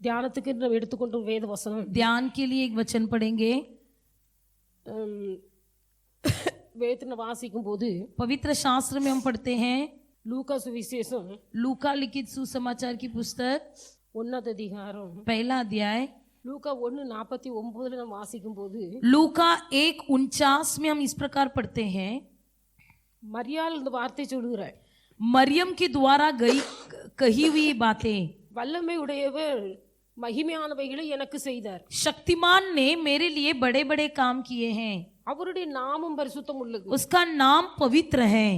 தியானத்துக்கு நம்ம எடுத்துக்கொண்ட வேத வசனம், ध्यान के लिए एक वचन पढ़ेंगे। வேதத்தை வாசிக்கும் போது पवित्र शास्त्र में हम पढ़ते हैं லூக்கா சுவிசேஷம் लूका लिखित सुसमाचार की पुस्तक 1 அதிகாரம் पहला अध्याय லூக்கா 1:49 நம்ம வாசிக்கும் போது लूका 1:49 में हम इस प्रकार पढ़ते हैं, மரியாள் இந்த வார்த்தை சொல்கிறாள், मरियम के द्वारा कही हुई बातें, வல்லமை உடையவர் மகிமையானவைகளை எனக்கு செய்தார், शक्तिमान ने मेरे लिए बड़े बड़े काम किए हैं, அவருடைய நாமம் பரிசுத்தம் உள்ளது। उसका नाम पवित्र है।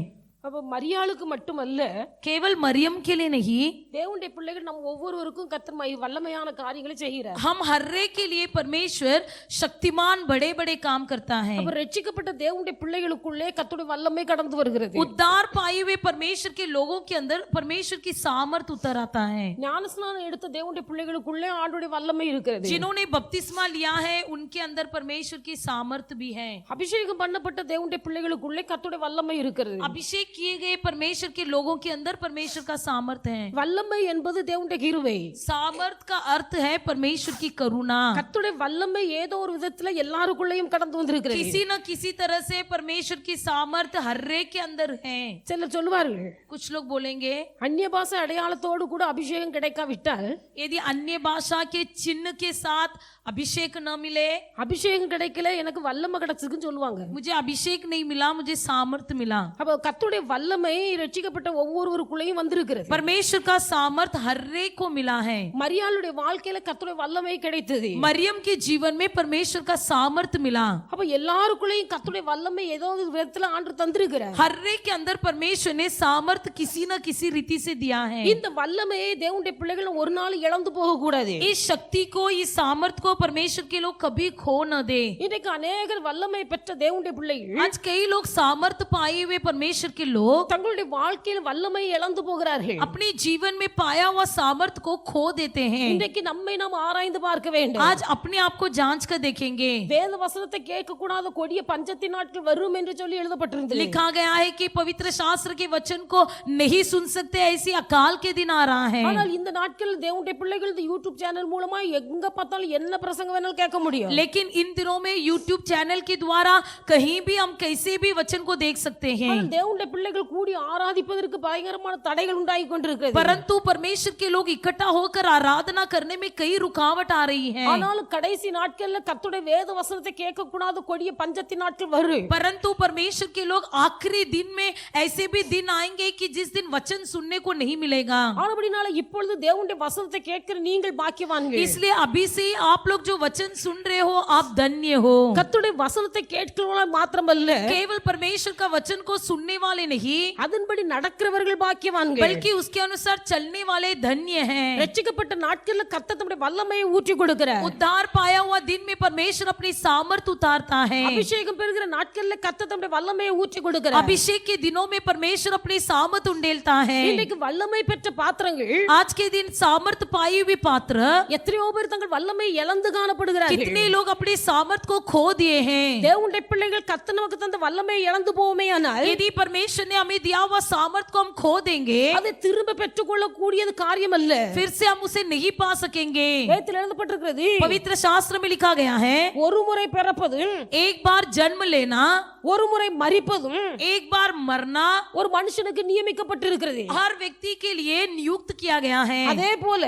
அப்ப மரியாளுக்கு மட்டுமல்ல, केवल मरियम के लिए नहीं, தேவனுடைய பிள்ளைகள் நம்ம ஒவ்வொருவருக்கும் கர்த்தர் வல்லமையான காரியங்களை செய்கிறார்। हम हर एक के लिए परमेश्वर शक्तिमान बड़े बड़े काम करता है। அப்ப ரட்சிக்கப்பட்ட தேவனுடைய பிள்ளைகளுக்குள்ளே கர்த்தருடைய வல்லமை கடந்து வருகிறது। उद्धार पाए हुए परमेश्वर के लोगों के अंदर परमेश्वर की सामर्थ उतर आता है। ஞானஸ்நானம் எடுத்த தேவனுடைய பிள்ளைகளுக்குள்ளே ஆண்டவருடைய வல்லமை இருக்கிறது। जिन्होंने बपतिस्मा लिया है उनके अंदर परमेश्वर की सामर्थ भी है। அபிஷேகம் பண்ணப்பட்ட தேவனுடைய பிள்ளைகளுக்குள்ளே கர்த்தருடைய வல்லமை இருக்கிறது। अभिषेक किए गए परमेश्वर के लोगों के अंदर परमेश्वर का सामर्थ है। வல்லமை என்பது தேவனுடைய கிருபை। सामर्थ का अर्थ है परमेश्वर की करुणा। கர்த்தருடைய வல்லமை ஏதோ ஒரு விதத்துல எல்லாருக்குள்ளேயும் கடந்து வந்திருக்கிறது। किसी न किसी तरह से परमेश्वर की सामर्थ हर एक के अंदर है। சிலர் சொல்வார்கள், कुछ लोग बोलेंगे அந்நிய பாஷை அடையாளத்தோடு கூட அபிஷேகம் கிடைக்காவிட்டால், यदि अन्य भाषा के चिन्ह के साथ अभिषेक न मिले, அபிஷேகம் கிடைக்கல எனக்கு வல்லமை கிடைச்சதுன்னு சொல்லுவாங்க। मुझे अभिषेक नहीं मिला, मुझे सामर्थ मिला। அப்ப கர்த்தருடைய வல்லமை ரட்சிக்கப்பட்ட ஒவ்வொருவருக்குள்ளேயும் வந்திருக்கிறது। परमेश्वर का सामर्थ हर एक को मिला है। மரியாளுடைய வாழ்க்கையில கர்த்தருடைய வல்லமை கிடைத்தது। मरियम के जीवन में परमेश्वर का सामर्थ मिला। அப்ப எல்லாருக்குள்ளேயும் கர்த்தருடைய வல்லமை ஏதோ ஒரு விதத்துல ஆண்டவர் தந்திருக்கிறார்। हर एक के अंदर परमेश्वर ने सामर्थ किसी न किसी रीति से दिया है। இந்த வல்லமையை தேவனுடைய பிள்ளைகள் ஒரு நாள் இழந்து போக கூடாது। इस शक्ति को, इस सामर्थ को परमेश्वर के लोग कभी खो न दे। இன்றைக்கு अनेகர் வல்லமை பெற்ற தேவனுடைய பிள்ளைகள், आज कई लोग सामर्थ पाए हुए परमेश्वर के लोग தங்களுடைய வாழ்க்கையில் வல்லமை இழந்து போகிறார்கள்। अपने जीवन में पाया हुआ सामर्थ को खो देते हैं। இன்றைக்கு நம்மை நாம் ஆராய்ந்து பார்க்க வேண்டும்। आज अपने आप को जांच कर देखेंगे। வேத வசனத்தை கேட்க கூடாத கொடிய பஞ்சத்தின் நாட்கள் வரும் என்று சொல்லி எழுதப்பட்டிருந்தது। लिखा गया है कि पवित्र शास्त्र के वचन को नहीं सुन सकते, ऐसी अकाल के दिन आ रहा है। ஆனால் இந்த நாட்களில் தேவனுடைய பிள்ளைகள் இந்த யூடியூப் சேனல் மூலமா எங்க பார்த்தாலும் என்ன பிரசங்கம் வேணாலும் கேட்க முடியும்। लेकिन इन दिनों में यूट्यूब चैनल के द्वारा कहीं भी हम कैसे भी वचन को देख सकते हैं। தேவனுடைய பிள்ளைகள் கூடி ஆராதிப்பதற்கு பயங்கரமான தடைகள் உண்டாகி கொண்டிருக்கிறது। परंतु परमेश्वर के लोग इकट्ठा होकर आराधना करने में कई रुकावट आ रही है। ஆனால் கடைசி நாட்கள்ல கர்த்தருடைய வேத வசனத்தை கேட்க கூடாத கொடிய பஞ்சத்தின் நாட்கள் வரும்। परंतु परमेश्वर के लोग आखिरी दिन में ऐसे भी दिन आएंगे कि जिस दिन वचन सुनने को नहीं मिलेगा। ஆனபடினால இப்பொழுது தேவனுடைய வசனத்தை கேட்கிற நீங்கள் பாக்கியவான்கள்। इसलिए अभी से आप लोग जो वचन सुन रहे हो आप धन्य हो। கர்த்தருடைய வசனத்தை கேட்கிறவங்கள மாத்திரமல்ல, केवल परमेश्वर का वचन को सुनने वाले नहीं, அதன்படி நடக்கிறவர்கள் பாக்கியவான்கள்। बल्कि उसके अनुसार चलने वाले धन्य हैं। ரட்சிக்கப்பட்ட நாட்கள்ல கர்த்தர் தம்முடைய வல்லமையை ஊற்றி கொடுக்கிறார்। उद्धार पाया हुआ दिन में परमेश्वर अपनी सामर्थ उतारता है। அபிஷேகம் பெறுகிற நாட்கள்ல கர்த்தர் தம்முடைய வல்லமையை ஊற்றி கொடுக்கிறார்। अभिषेक के दिनों में परमेश्वर अपनी सामर्थ उंडेलता है। இன்னைக்கு வல்லமை பெற்ற பாத்திரங்கள், आज के दिन सामर्थ पाई हुई पात्र, எத்தனையோ பேர் தங்கள் வல்லமை இழந்து காணப்படுகிறார்கள்। कितने लोग अपनी सामर्थ को खो दिए हैं। தேவனுடைய பிள்ளைகள் கர்த்தர் நமக்கு தந்த வல்லமையை இழந்து போவோமேயானால், यदि परमेश्वर ने हमें दिया हुआ सामर्थ को हम खो देंगे, அதை திரும்ப பெற்றுக்கொள்ள கூடியது காரியம் அல்ல। फिर से हम उसे नहीं पा सकेंगे। வேதத்தில் எழுதப்பட்டிருக்கிறது, पवित्र शास्त्र में लिखा गया है, ஒரு முறை பிறப்பதும் एक बार जन्म लेना, ஒரு முறை மரிப்பதும் एक बार मरना ஒரு மனுஷனுக்கு நியமிக்கப்பட்டிருக்கிறது। हर व्यक्ति के लिए नियुक्त किया गया है। அதே போல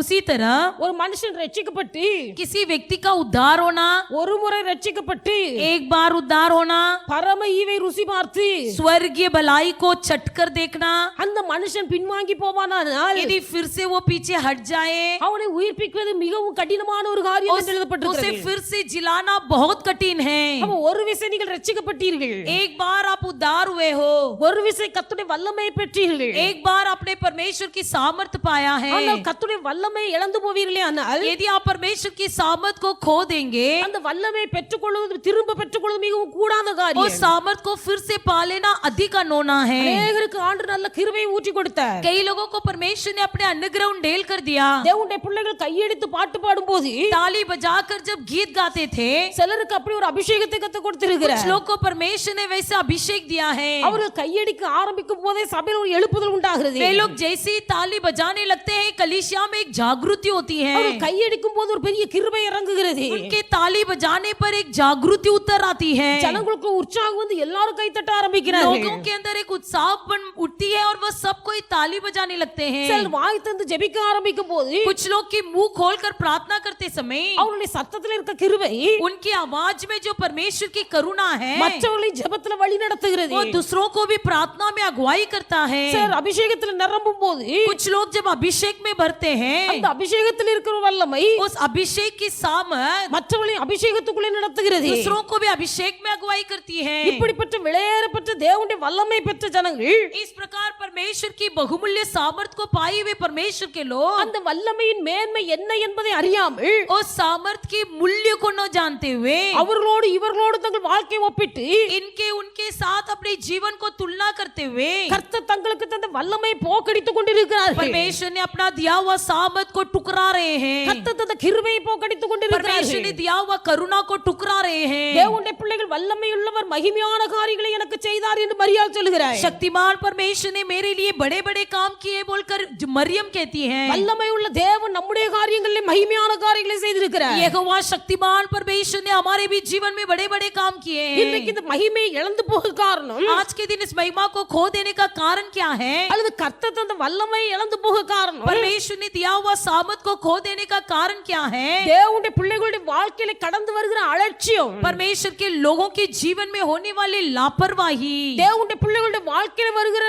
उसी तरह ஒரு மனுஷன் ரட்சிக்கப்பட்டு, किसी व्यक्ति का उद्धार होना, ஒரு முறை ரட்சிக்கப்பட்டு एक बार उद्धार होना, பரம ஈவை ருசி பார்த்து स्वर्गीय भलाई को चटकर देखना, அந்த மனுஷன் பின்வாங்கி போவானால், यदि फिर से वो पीछे हट जाए, அவனை உயிர்ப்பிப்பது மிகவும் கடினமான ஒரு காரியம் என்று उसे எழுதப்பட்டிருக்கிறது। फिर से जिलाना बहुत कठिन है। அப்ப ஒரு விசை நீங்கள் ரட்சிக்கப்பட்டீர்கள், एक बार आप उद्धार हुए हो, ஒரு விசை கர்த்தருடைய வல்லமையை பெற்றீர்கள், एक बार आपने परमेश्वर की सामर्थ पाया है। ஆனால் கர்த்தருடைய வல்லமையை இழந்து போவீர்களே ஆனால், यदि आप परमेश्वर की सामर्थ को खो देंगे, அந்த வல்லமையை பெற்றுக்கொள்வது திரும்ப பெற்றுக்கொள்வது மிகவும் கூடாத उस காரியம்। सामर्थ को फिर से पा लेना अधिक का नोना है। அநேகருக்கு ஆண்டு நல்ல கிருபையை ஊற்றி கொடுத்தார். कई लोगों को परमेश्वर ने अपने अनुग्रह उंडेल कर दिया। தேவனுடைய பிள்ளைகள் கையெடுத்து பாட்டு பாடும்போது ताली बजाकर जब गीत गाते थे, சிலருக்கு அப்படி ஒரு அபிஷேகத்தை கத்து கொடுத்திருக்கிறார். कुछ लोग को परमेश्वर ने वैसे अभिषेक दिया है। அவர்கள் கையடிக்க ஆரம்பிக்கும் போதே சபையில் ஒரு எழுப்புதல் உண்டாகிறது. वे लोग जैसे ही ताली बजाने लगते हैं, कलीसिया में एक जागृति होती है। அவர்கள் கையடிக்கும் போது ஒரு பெரிய கிருபை இறங்குகிறது. उनके ताली बजाने पर एक जागृति उतर आती है। ஜனங்களுக்கு உற்சாகம் வந்து எல்லாரும் கைத்தட்ட ஆரம்பிக்கிறார்கள். लोगों के अंदर एक उत्साह उठती है और वह सब कोई ताली बजाने लगते हैं। சிலர் வாய் தந்து ஜெபிக்க ஆரம்பிக்கும் போது कुछ लोग की मुंह खोलकर प्रार्थना करते समय அவருடைய சத்தத்தில் இருக்க கிருபை उनकी आवाज में जो परमेश्वर की करुणा है, மற்றவர்களை ஜெபத்துல வழி நடத்துகிறது. वो दूसरों को भी प्रार्थना में अगुवाई करता है। சிலர் அபிஷேகத்தில் நிரம்பும் போது कुछ लोग जब अभिषेक में भरते हैं, அந்த அபிஷேகத்தில் இருக்கிற வல்லமை उस अभिषेक की सामर्थ மற்றவர்களை அபிஷேகத்துக்குள்ளே நடத்துகிறது. दूसरों को भी अभिषेक में अगुवाई करती है। இப்படிப்பட்ட விளையாடப்பட்ட தேவனுடைய வல்லமை பெற்ற ஜனங்கள் इस प्रकार परमेश्वर की बहुमूल्य सामर्थ को पाए हुए परमेश्वर के लोग அந்த வல்லமையின் மேன்மை என்ன என்பதை அறியாமல் उस सामर्थ के मूल्य को न जानते हुए அவர்களோடு இவர்களோடு தங்கள் வாழ்க்கையை ஒப்பிட்டு इनके उनके साथ अपने जीवन को तुलना करते हुए கர்த்தர் தங்களுக்கு தந்த வல்லமை போக்கடித்துக் கொண்டிருக்கிறார்கள். परमेश्वर ने अपना दिया हुआ सामर्थ को टुकरा रहे हैं। கர்த்தர் தந்த கிருபையை போக்கடித்துக் परमेश्वर ने கொண்டிருக்கிறார்கள். दिया हुआ करुणा को टुकरा रहे हैं। தேவனுடைய பிள்ளைகள் வல்லமை உள்ளவர் மகிமையான காரியங்களை எனக்கு செய்தார் என்று மரியாள் சொல்கிறார். शक्तिमान परमेश्वर ने मेरे लिए बड़े बड़े काम किए बोलकर मरियम कहती है। வல்லமை உள்ள தேவன் நம்முடைய காரியங்களில் மகிமையான காரியங்களை செய்திருக்கிறார். यहोवा शक्तिमान परमेश्वर ने हमारे भी जीवन में बड़े बड़े काम किए हैं। இன்றைக்கு இந்த மகிமையை இழந்து போக காரணம் आज के दिन इस महिमा को खो देने का कारण क्या है? அல்லது கர்த்தர் தந்த வல்லமை இழந்து போக காரணம் परमेश्वर ने दिया हुआ सामर्थ को खो देने का कारण क्या है? தேவனுடைய பிள்ளைகளுடைய வாழ்க்கையில கடந்து வருகிற அலட்சியம், परमेश्वर के लोगों के जीवन में होने वाली लापरवाही, தேவனுடைய பிள்ளைகளுடைய வாழ்க்கையில வருகிற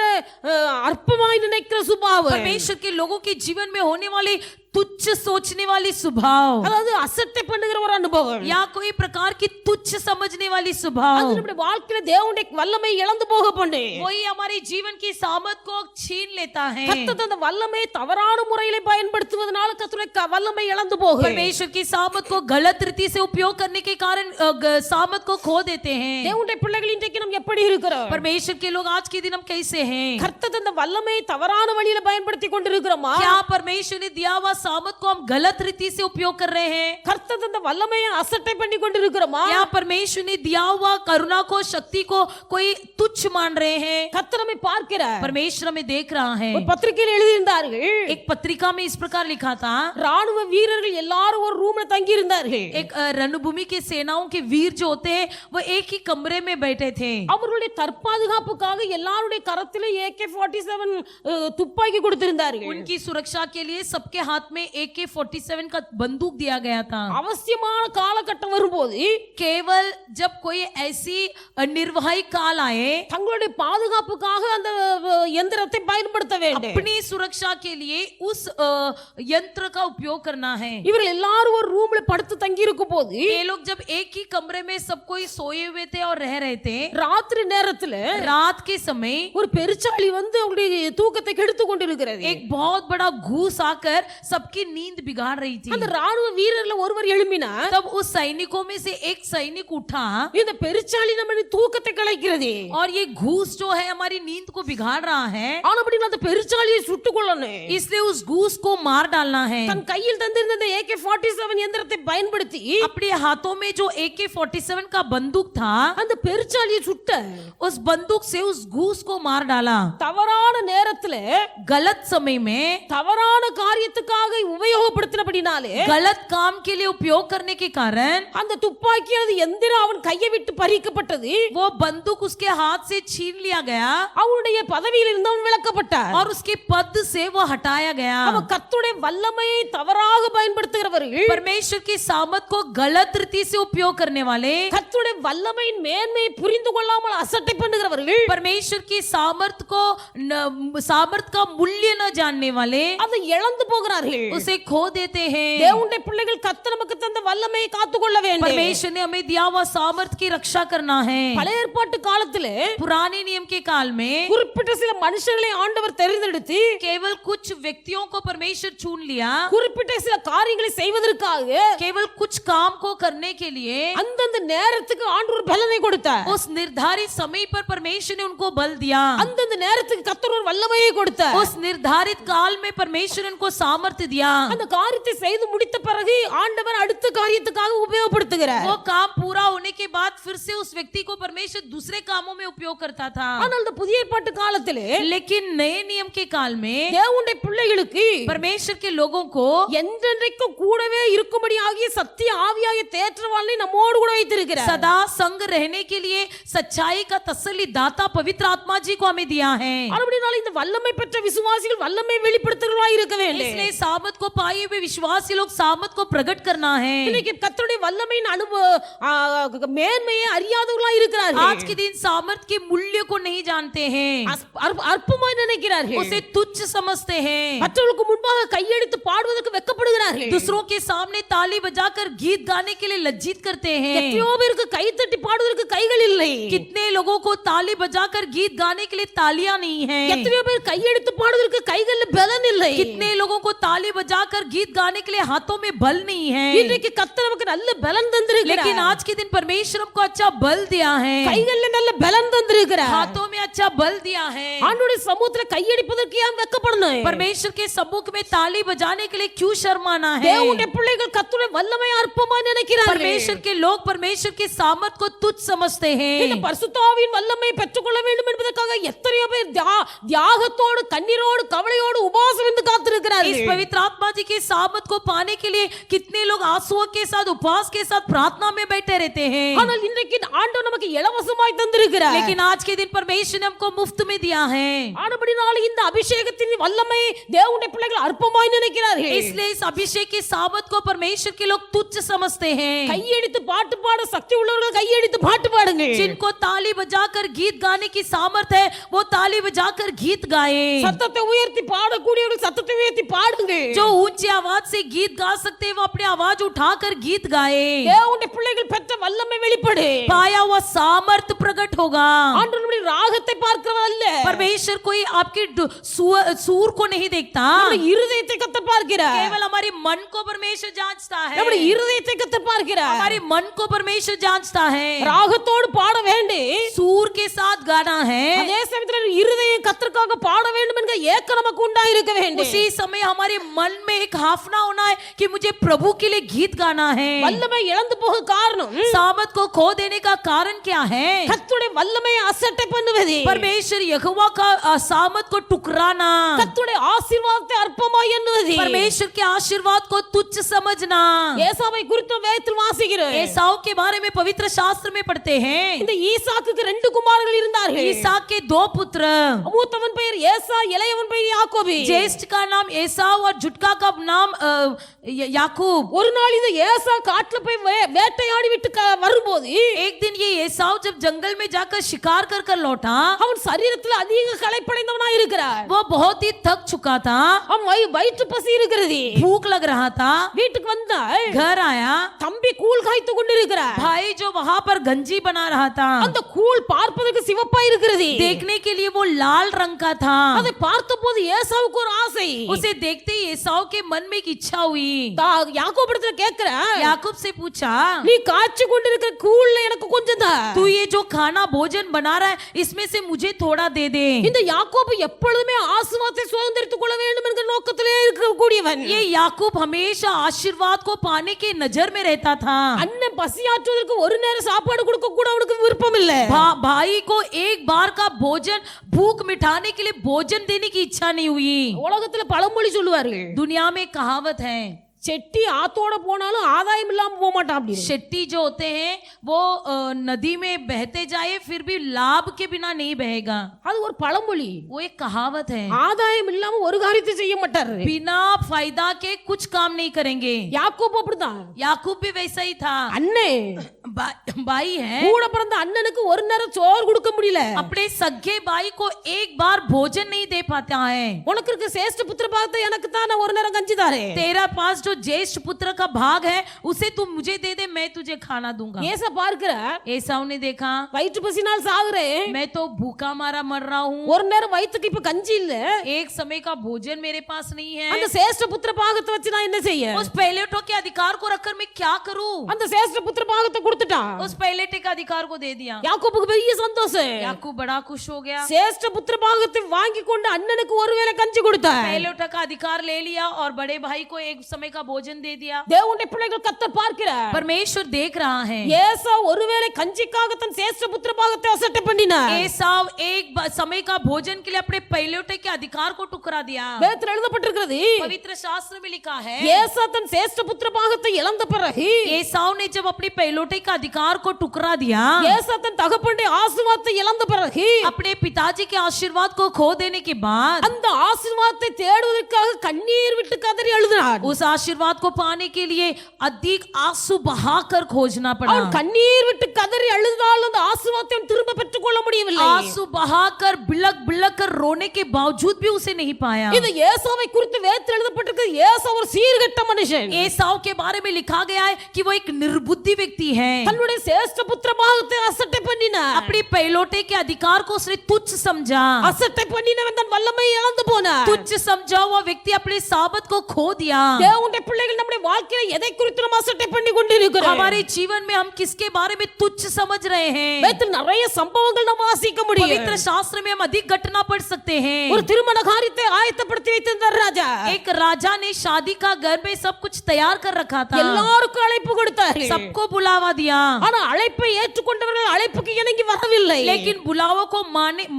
அற்பமாய் நினைக்கிற சுபாவம், परमेश्वर के लोगों के जीवन में होने वाली तुच्छ सोचने वाली स्वभाव, அதாவது அசட்டை பண்ணுகிற ஒரு அனுபவம், या कोई प्रकार की तुच्छ समझने वाली स्वभाव, அது நம்முடைய வாழ்க்கையில தேவனுடைய வல்லமை இழந்து போக பண்ணு. वही हमारे जीवन की सामर्थ को छीन लेता है। கர்த்தர் தந்த வல்லமை தவறான முறையில பயன்படுத்துவதனால கர்த்தருடைய வல்லமை இழந்து போகும். परमेश्वर की सामर्थ को गलत रीति से उपयोग करने के कारण सामर्थ को खो देते हैं। தேவனுடைய பிள்ளைகள் இன்றைக்கு நாம் எப்படி இருக்கிறோம்? परमेश्वर के लोग आज के दिन हम कैसे हैं? கர்த்தர் தந்த வல்லமை தவறான வழியில பயன்படுத்தி கொண்டிருக்கிறோமா? क्या परमेश्वर ने दिया हुआ सामर्थ को हम गलत रीति से उपयोग कर रहे हैं? கர்த்தர் தந்த வல்லமையை அசட்டை பண்ணி கொண்டிருக்கிறோமா? या परमेश्वर ने दिया हुआ करुणा को, शक्ति को कोई तुच्छ मान रहे हैं? கர்த்தர் நம்மை பார்க்கிறார். परमेश्वर हमें देख रहा है। ஒரு பத்திரிகையில் எழுதியிருந்தார்கள், एक पत्रिका में इस प्रकार लिखा था, ராணுவ வீரர்கள் எல்லாரும் ஒரு ரூம்ல தங்கி இருந்தார்கள். एक रणभूमि के सेनाओं के वीर जो होते हैं वो एक ही कमरे में बैठे थे। அவர்களுடைய தற்பாதுகாப்புக்காக எல்லாருடைய கரத்திலே AK-47 துப்பாக்கி கொடுத்திருந்தார்கள். उनकी सुरक्षा के लिए सबके हाथ में AK-47 का बंदूक दिया गया था। அவசியமான காலகட்டம் வரும்போது केवल जब कोई ऐसी निर्वाही काल आए, தங்களுடைய பாதுகாப்புக்காக அந்த यंत्रத்தை பயன்படுத்த வேண்டும். अपनी सुरक्षा के लिए उस यंत्र का उपयोग करना है। இவர்கள் எல்லாரும் ஒரு ரூம்ல படுத்து தங்கி இருக்கும் போது ये लोग जब एक ही कमरे में सब कोई सोए हुए थे और रह रहे थे, ராத்திரி நேரத்துல रात के समय ஒரு பெருச்சாளி வந்து அவங்களுடைய தூக்கத்தை கெடுத்து கொண்டிருக்கிறது. एक बहुत बड़ा घूस आकर सबकी नींद बिगाड़ रही थी। அந்த ராணுவ வீரர்ல ஒருவர் எழும்பினார். तब उस सैनिकों में से एक सैनिक उठा, இந்த பெருச்சாளி நம்முடைய தூக்கத்தை கலைக்கிறது, और ये घूस जो है हमारी नींद को बिगाड़ रहा है, ஆனபடி அந்த பெருச்சாளியை சுட்டுக் கொள்ளணும். इसलिए उस घूस को मार डालना है। தன் கையில் தந்திருந்த AK-47 यंत्रத்தை பயன்படுத்தி अपने हाथों में जो AK-47 का बंदूक था, அந்த பெருச்சாளியை சுட்ட. उस बंदूक से उस घूस को मार डाला। தவறான நேரத்துல गलत समय में தவறான காரியத்துக்காக உபயோகப்படுத்தினபடினாலே गलत काम के लिए उपयोग करने के कारण அந்த துப்பாக்கி அது எந்திரம் அவன் கையை விட்டு பறிக்கப்பட்டது. वो बंदूक उसके हाथ से छीन लिया गया அவனுடைய பதவியில் இருந்து அவன் விலக்கப்பட்டார். और उसके पद से वो हटाया गया। அவன் கர்த்தருடைய வல்லமையை தவறாக பயன்படுத்துகிறவர்கள், परमेश्वर की सामर्थ को गलत रीति से उपयोग करने वाले, கர்த்தருடைய வல்லமையின் மேன்மையை புரிந்து கொள்ளாமல் அசட்டை பண்ணுகிறவர்கள், परमेश्वर की सामर्थ को सामर्थ का मूल्य न जानने वाले அதை இழந்து போகிறார்கள். उसे खो देते हैं। தேவனுடைய பிள்ளைகள் கர்த்தர் நமக்கு தந்த வல்லமையை காத்துக்கொள்ள வேண்டும். परमेश्वर ने हमें दिया हुआ सामर्थ की रक्षा करना है। பழைய ஏற்பாட்டு காலத்திலே पुराने नियम के काल में குறிப்பிட்ட சில மனுஷர்களை ஆண்டவர் தெரிந்தெடுத்து केवल कुछ व्यक्तियों को परमेश्वर चुन लिया गया குறிப்பிட்ட சில காரியங்களை செய்வதற்காக केवल कुछ काम को करने के लिए அந்தந்த நேரத்துக்கு ஆண்டவர் பலனை கொடுத்தார். उस निर्धारित समय पर परमेश्वर ने उनको बल दिया அந்தந்த நேரத்துக்கு கர்த்தர் ஒரு வல்லமையை கொடுத்தார். उस निर्धारित काल में परमेश्वर ने उनको सामर्थ्य दिया அந்த காரியத்தை செய்து முடித்த பிறகு ஆண்டவர் அடுத்த காரியத்துக்காக உபயோகப்படுத்துகிறார். वो काम पूरा होने के बाद फिर से उस व्यक्ति को परमेश्वर दूसरे कामों में उपयोग करता था ஆனால் இந்த புதிய ஏற்பாட்டு காலத்திலே लेकिन नए नियम के काल में தேவனுடைய பிள்ளைகளுக்கு परमेश्वर के लोगों को என்றென்றைக்கும் கூடவே இருக்கும்படியாகிய சத்திய ஆவியாகிய தேற்றவாளனை நம்மோடு கூட வைத்திருக்கிறார். सदा संग रहने के लिए सच्चाई का तसल्ली दाता पवित्र आत्मा जी को हमें दिया है அப்படினால இந்த வல்லமை பெற்ற விசுவாசிகள் வல்லமை வெளிப்படுத்துகிறவர்களாய் இருக்க வேண்டும். इसलिए सामत को पाए हुए विश्वासी लोग सामत को प्रकट करना है இன்னைக்கு கர்த்தருடைய வல்லமையின் மேன்மையை அறியாதவர்களாய் இருக்கிறார்கள். आज के दिन सामर्थ के मूल्य को नहीं जानते हैं அற்பமாய் நினைக்கிறார்கள். उसे तुच्छ समझते हैं மற்றவர்களுக்கு முன்பாக கையெடுத்து பாடுவதற்கு வெட்கப்படுகிறார்கள். दूसरों के सामने ताली बजाकर गीत गाने के लिए लज्जित करते हैं எத்தனையோ பேருக்கு கை தட்டி பாடுவதற்கு கைகள் இல்லை. कितने लोगों को ताली बजाकर गीत गाने के लिए तालियां नहीं है எத்தனையோ பேர் கையெடுத்து பாடுவதற்கு கைகள்ல பலன் இல்லை. कितने लोगों को ताली बजाकर गीत गाने के लिए हाथों में बल नहीं है இன்றைக்கு கர்த்தர் நமக்கு நல்ல பலன் தந்திருக்கிறார். लेकिन आज के दिन परमेश्वर हमको अच्छा बल दिया है கைகள்ல நல்ல பலன் தந்திருக்கிறார். हाथों में अच्छा बल दिया है ஆண்டவருடைய சமூகத்துல கையடிப்பதற்கு ஏன் வெட்கப்படணும்? परमेश्वर के सम्मुख में ताली बजाने के लिए क्यों शर्माना है தேவனுடைய பிள்ளைகள் கர்த்தருடைய வல்லமையை அற்பமாய் நினைக்கிறார்கள். परमेश्वर के लोग परमेश्वर के सामर्थ को तुच्छ समझते இந்த हैं பரிசுத்த ஆவியின் வல்லமையை பெற்றுக்கொள்ள வேண்டும் என்பதற்காக எத்தனையோ பேர் தியாகத்தோடு கண்ணீரோடு கவலையோடு உபவாசம் இருந்து इस காத்திருக்கிறார்கள். पवित्र आत्मा जी के सामर्थ को पाने के लिए कितने लोग आंसुओं के साथ उपवास के साथ प्रार्थना में बैठे रहते हैं ஆனால் இன்றைக்கு ஆண்டவர் நமக்கு இலவசமாய் தந்திருக்கிறார். लेकिन आज के दिन परमेश्वर ने हमको मुफ्त में दिया है ஆனபடினால இந்த அபிஷேகத்தின் வல்லமை தேவனுடைய பிள்ளைகள் அற்பமாய் நினைக்கிறார்கள். इसलिए इस अभिषेक के सामर्थ को परमेश्वर के लोग तुच्छ समझते हैं கையடித்து பாட்டு பாட சக்தி உள்ளவர்கள் கையடித்து பாட்டு பாடுங்க. जिनको ताली बजाकर गीत गाने की सामर्थ है वो ताली बजाकर गीत गाए சத்தத்தை உயர்த்தி பாடக்கூடியவர்கள் சத்தத்தை உயர்த்தி பாடுங்க. जो ऊंची आवाज से गीत गा सकते हैं वो अपनी आवाज उठाकर गीत गाए தேவனுடைய பிள்ளைகள் பெற்ற வல்லமை வெளிப்படு. पाया हुआ सामर्थ प्रकट होगा ஆண்டவர் நம்முடைய ராகத்தை பார்க்கிறவர் அல்ல, परमेश्वर कोई आपके सूर को नहीं देखता நம்முடைய இருதயத்தை கர்த்தர் பார்க்கிறார். केवल हमारे मन को परमेश्वर जांचता है நம்முடைய இருதயத்தை கர்த்தர் பார்க்கிறார். हमारे मन को परमेश्वर जांचता है ராகத்தோடு பாட வேண்டி सूर के साथ गाना है அதே சமயத்தில் இருதயம் கர்த்தருக்காக பாட வேண்டும் என்கிற ஏக்கம் நமக்கு உண்டாயிருக்க வேண்டும். उसी समय हमारे मन में एक हाफना होना है कि मुझे प्रभु के लिए गीत गाना है வல்லமை இழந்து போக காரணம் सामत को खो देने का कारण क्या है கர்த்தருடைய வல்லமையை அசட்டை பண்ணுவது, परमेश्वर यहोवा का सामत को टुकराना கர்த்தருடைய ஆசீர்வாதத்தை அற்பமாய் எண்ணுவது. परमेश्वर के आशीर्वाद को तुच्छ समझना ஏசாவை குறித்து வேதத்தில் வாசிக்கிறோம். एसाव के बारे में पवित्र शास्त्र में पढ़ते हैं இந்த ஈசாக்குக்கு 2 குமாரர்கள் இருந்தார்கள். ईसाक के 2 पुत्र மூத்தவன் பெயர் ஏசா, இளையவன் பெயர் யாக்கோபு. ज्येष्ठ का नाम एसाव और झुटका का नाम याकूब ஒரு நாள் இந்த ஏசா காட்டுல போய் வேட்டையாடி விட்டு வரும்போது एक दिन ये एसाव जब जंगल में जाकर शिकार कर कर लौटा அவன் சரீரத்தில் அதிக களைப்படைந்தவனாய் இருக்கிறார். वो बहुत ही थक चुका था அவன் வயிற்று பசி இருக்கிறது. भूख लग रहा था வீட்டுக்கு வந்தால் घर आया தம்பி கூழ் காய்த்து கொண்டிருக்கிறார். भाई जो वहां पर गंजी बना रहा था அந்த கூழ் பார்ப்பதற்கு சிவப்பா இருக்கிறது. देखने के लिए वो लाल रंग का था அதை பார்த்தபோது ஏசாவுக்கு ஒரு ஆசை. उसे देखते ही एसाव के मन में एक इच्छा हुई யாக்கோபிடத்துல கேக்குறேன், याकूब से पूछा நீ காய்ச்சி கொண்டிருக்கிற கூழ்ல எனக்கு கொஞ்சம் தா. तू ये जो खाना भोजन बना रहा है इसमें से मुझे थोड़ा दे दे இந்த யாக்கோபு எப்பொழுதுமே ஆசீர்வாதத்தை சுதந்திரித்துக் கொள்ள வேண்டும் என்கிற நோக்கத்திலே இருக்கக்கூடியவன். ये याकूब हमेशा आशीर्वाद को पाने के नजर में रहता था அண்ணன் பசியாற்றுவதற்கு ஒரு நேரம் சாப்பாடு கொடுக்க கூட அவனுக்கு விருப்பம் இல்ல. भाई को एक बार का भोजन भूख मिटाने के लिए भोजन देने की इच्छा नहीं हुई உலகத்துல பழமொழி சொல்லுவார்கள், दुनिया में कहावत है செட்டி ஆத்தோட போனாலும் ஆதாயம் இல்லாம போக மாட்டான் அப்படி. शेट्टी जो होते हैं वो नदी में बहते जाए फिर भी लाभ के बिना नहीं बहेगा அது ஒரு பழமொழி. वो एक कहावत है ஆதாயம் இல்லாம ஒரு காரியத்தை செய்ய மாட்டாரு. बिना फायदा के कुछ काम नहीं करेंगे யாக்கோபு அப்படிதான். याकूब भी वैसा ही था அண்ணே भाई है கூட பிறந்த அண்ணனுக்கு ஒரு நேரம் சோறு கொடுக்க முடியல. अपने सगे भाई को एक बार भोजन नहीं दे पाता है உனக்கு இருக்க சேஷ்ட புத்திர பாகத்தை எனக்கு தான் நான் ஒரு நேரம் கஞ்சி தாரேன். तेरा पास जो ज्येष्ठ पुत्र का भाग है उसे तू मुझे दे दे, मैं तुझे खाना दूंगा। ஏசா பார்க்கிற एसाव ने देखा வயிற்று பசினால் சாகுறேன், मैं तो भूखा मारा मर रहा हूँ, ஒரு நேரம் வயிற்றுக்கு இப்ப கஞ்சி இல்ல, एक समय का भोजन मेरे पास नहीं அந்த है, சேஷ்ட புத்திர பாகத்தை வச்சு நான் என்ன செய்ய? उस पहलेटो के अधिकार को रखकर मैं क्या करूं? அந்த சேஷ்ட புத்திர பாகத்தை கொடுத்துட்டான்। उस पहलेटे का अधिकार को दे दिया। யாக்கோபுக்கு பெரிய சந்தோஷம், याकूब बड़ा खुश हो गया, சேஷ்ட புத்திர பாகத்தை வாங்கி கொண்டு அண்ணனுக்கு ஒருவேளை கஞ்சி கொடுத்தார்। पहलेटा का अधिकार ले लिया और बड़े भाई को एक समय का भोजन दे दिया। தேவனுடைய பிள்ளைகள் கர்த்தர் பார்க்கிறார், परमेश्वर देख रहा है, ஏசா ஒருவேளை கஞ்சிக்காக தன் சேஷ்ட புத்திர பாகத்தை அசட்டை பண்ணினார்। एसाव एक समय का भोजन के लिए अपने पहलेटे के अधिकार को टुकरा दिया। வேதத்தில் எழுதப்பட்டிருக்கிறது, पवित्र शास्त्र में लिखा है, ஏசா தன் சேஷ்ட புத்திர பாகத்தை இழந்த பிறகு एसाव ने जब अपने पहलोटे का अधिकार को टुकरा दिया, ஏசா தன் தகப்பனுடைய ஆசீர்வாதத்தை இழந்த பிறகு अपने पिताजी के आशीर्वाद को खो देने के बाद அந்த ஆசீர்வாதத்தை தேடுவதற்காக கண்ணீர் விட்டு கதறி அழுதார்। उस आशीर्वाद को पाने के लिए अधिक आंसू बहाकर खोजना पड़ा। அவன் கண்ணீர் விட்டு கதறி அழுதால் அந்த ஆசீர்வாதத்தை அவன் திரும்ப பெற்றுக்கொள்ள முடியவில்லை। आंसू बहाकर बिलक बिलक कर रोने के बावजूद भी उसे नहीं पाया। இது ஏசாவை குறித்து வேதத்தில் எழுதப்பட்டிருக்கு, ஏசா ஒரு சீர்கெட்ட மனுஷன்। एसाव के बारे में लिखा गया है कि वो एक निर्बुद्धि व्यक्ति है। தன்னுடைய சேஷ்ட புத்திர பாகத்தை அசட்டை பண்ணினார்। अपनी पहलोटे के अधिकार को उसने तुच्छ समझा। அசட்டை பண்ணினவன் தன் வல்லமையை இழந்து போனார்। तुच्छ समझा हुआ व्यक्ति अपने साबत को खो दिया। தேவனுடைய பிள்ளைகள் நம்முடைய வாழ்க்கையில எதை குறித்து நம்ம அசட்டை பண்ணி கொண்டிருக்கிறோம்? हमारे जीवन में हम किसके बारे में तुच्छ समझ रहे हैं? வேதத்தில் நிறைய சம்பவங்கள் நம்ம வாசிக்க முடியும்। पवित्र शास्त्र में हम अधिक घटना पढ़ सकते हैं। ஒரு திருமண காரியத்தை ஆயத்தப்படுத்தி வைத்திருந்தார் ராஜா। एक राजा ने शादी का घर में सब कुछ तैयार कर रखा था, எல்லாருக்கும் அழைப்பு கொடுத்தார், सबको बुलावा दिया, ஆனா அழைப்பை ஏற்றுக்கொண்டவர்கள் அழைப்புக்கு இணங்கி வரவில்லை। लेकिन बुलावा को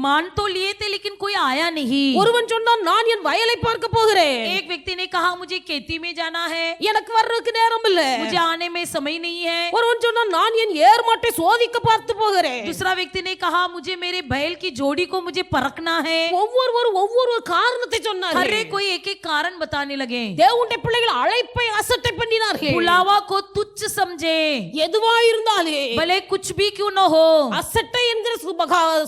मान तो लिए थे लेकिन कोई आया नहीं। ஒருவன் சொன்னான், நான் என் வயலை பார்க்க போகிறேன், एक व्यक्ति ने कहा मुझे खेती में जाना है, எனக்கு வர்றதுக்கு நேரம் இல்ல। मुझे आने में समय नहीं है। ஒருவன் சொன்னான், நான் என் ஏர் மாட்டை சோதிக்க பார்த்து போகிறேன்। दूसरा व्यक्ति ने कहा मुझे मेरे बैल की जोड़ी को मुझे परखना है। ஒவ்வொரு காரணத்தை சொன்னார்। हर एक कोई एक एक कारण बताने लगे। தேவனுடைய பிள்ளைகள் அழைப்பை அசட்டை பண்ணினார்கள்। बुलावा को तुच्छ समझे, எதுவா இருந்தாலே भले कुछ भी क्यों न हो। அசட்டை என்கிற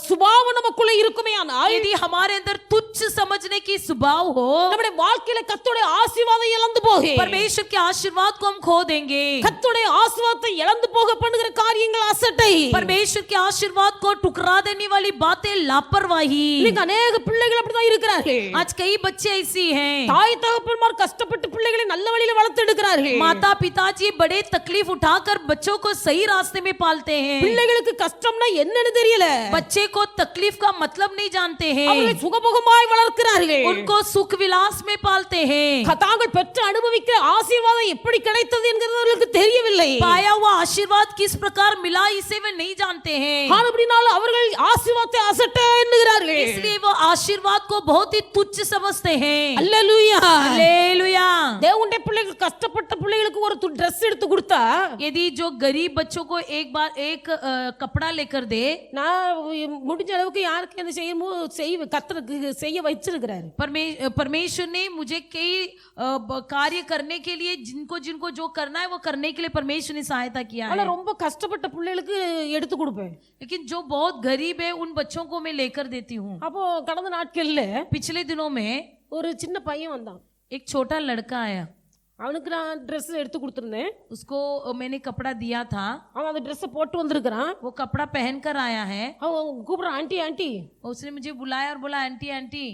சுபாவம் நமக்குள்ள இருக்குமே ஆனால், यदि हमारे अंदर तुच्छ समझने की स्वभाव हो, நம்முடைய வாழ்க்கையில கர்த்தருடைய ஆசீர்வாதம் இழந்து போகும்। परमेश्वर के आशीर्वाद को हम खो देंगे। கர்த்தருடைய ஆசீர்வாதத்தை இழந்து போக பண்ணுகிற காரியங்கள் அசட்டை। परमेश्वर के आशीर्वाद को टुकरा देने वाली बातें लापरवाही। இன்னைக்கு अनेक பிள்ளைகள் அப்படிதான் இருக்கிறார்கள்। आज कई बच्चे ऐसी हैं, தாய் தகப்பன்மார் கஷ்டப்பட்டு பிள்ளைகளை நல்ல வழியில வளர்த்து எடுக்கிறார்கள்। माता पिताजी बड़े तकलीफ उठाकर बच्चों को सही रास्ते में पालते हैं। பிள்ளைகளுக்கு கஷ்டம்னா என்னன்னு தெரியல, बच्चे को तकलीफ का मतलब नहीं जानते அவர்களை हैं, சுகபோகமாய் வளர்க்கிறார்கள்। उनको सुख विलास में पालते हैं। தாங்கள் பெற்று அனுபவிக்கிற ஆசீர்வாதம் எப்படி கிடைத்தது என்கிறது அவர்களுக்கு தெரியவில்லை। पाया हुआ आशीर्वाद किस प्रकार मिला इसे वे नहीं जानते हैं, அப்படினால அவர்கள் ஆசீர்வாதத்தை அசட்டை என்கிறார்கள்। इसलिए वो आशीर्वाद को बहुत ही तुच्छ समझते हैं। அல்லேலூயா। हालेलुया। தேவனுடைய பிள்ளைகள் கஷ்டப்பட்ட பிள்ளைகளுக்கு ஒரு Dress எடுத்து கொடுத்தா, यदि जो गरीब बच्चों को एक बार एक कपड़ा लेकर दे, நான் முடிஞ்ச அளவுக்கு யாருக்கு என்ன செய்யணுமோ கர்த்தருக்கு செய்ய வச்சிருக்கிறாரு। परमेश्वर ने मुझे कई कार्य करने के लिए जिनको जिनको जो करना है वो करने के लिए परमेश्वर ने सहायता किया ஆனா है। ரொம்ப கஷ்டப்பட்ட பிள்ளைகளுக்கு எடுத்து கொடுப்பேன்। लेकिन जो बहुत गरीब है उन बच्चों को मैं लेकर देती हूँ। அப்போ கடந்த நாட்கள்ல पिछले दिनों में ஒரு சின்ன பையன் வந்தான், एक छोटा लड़का आया, அவனுக்கு நான் Dress எடுத்து கொடுத்திருந்தேன்। उसको मैंने कपड़ा दिया था, அவன் அந்த Dress போட்டு வந்திருக்கிறான்। वो कपड़ा पहन कर आया है, அவன் கூப்பிடுறான், ஆண்டி ஆண்டி उसने मुझे बुलाया और बोला आंटी आंटी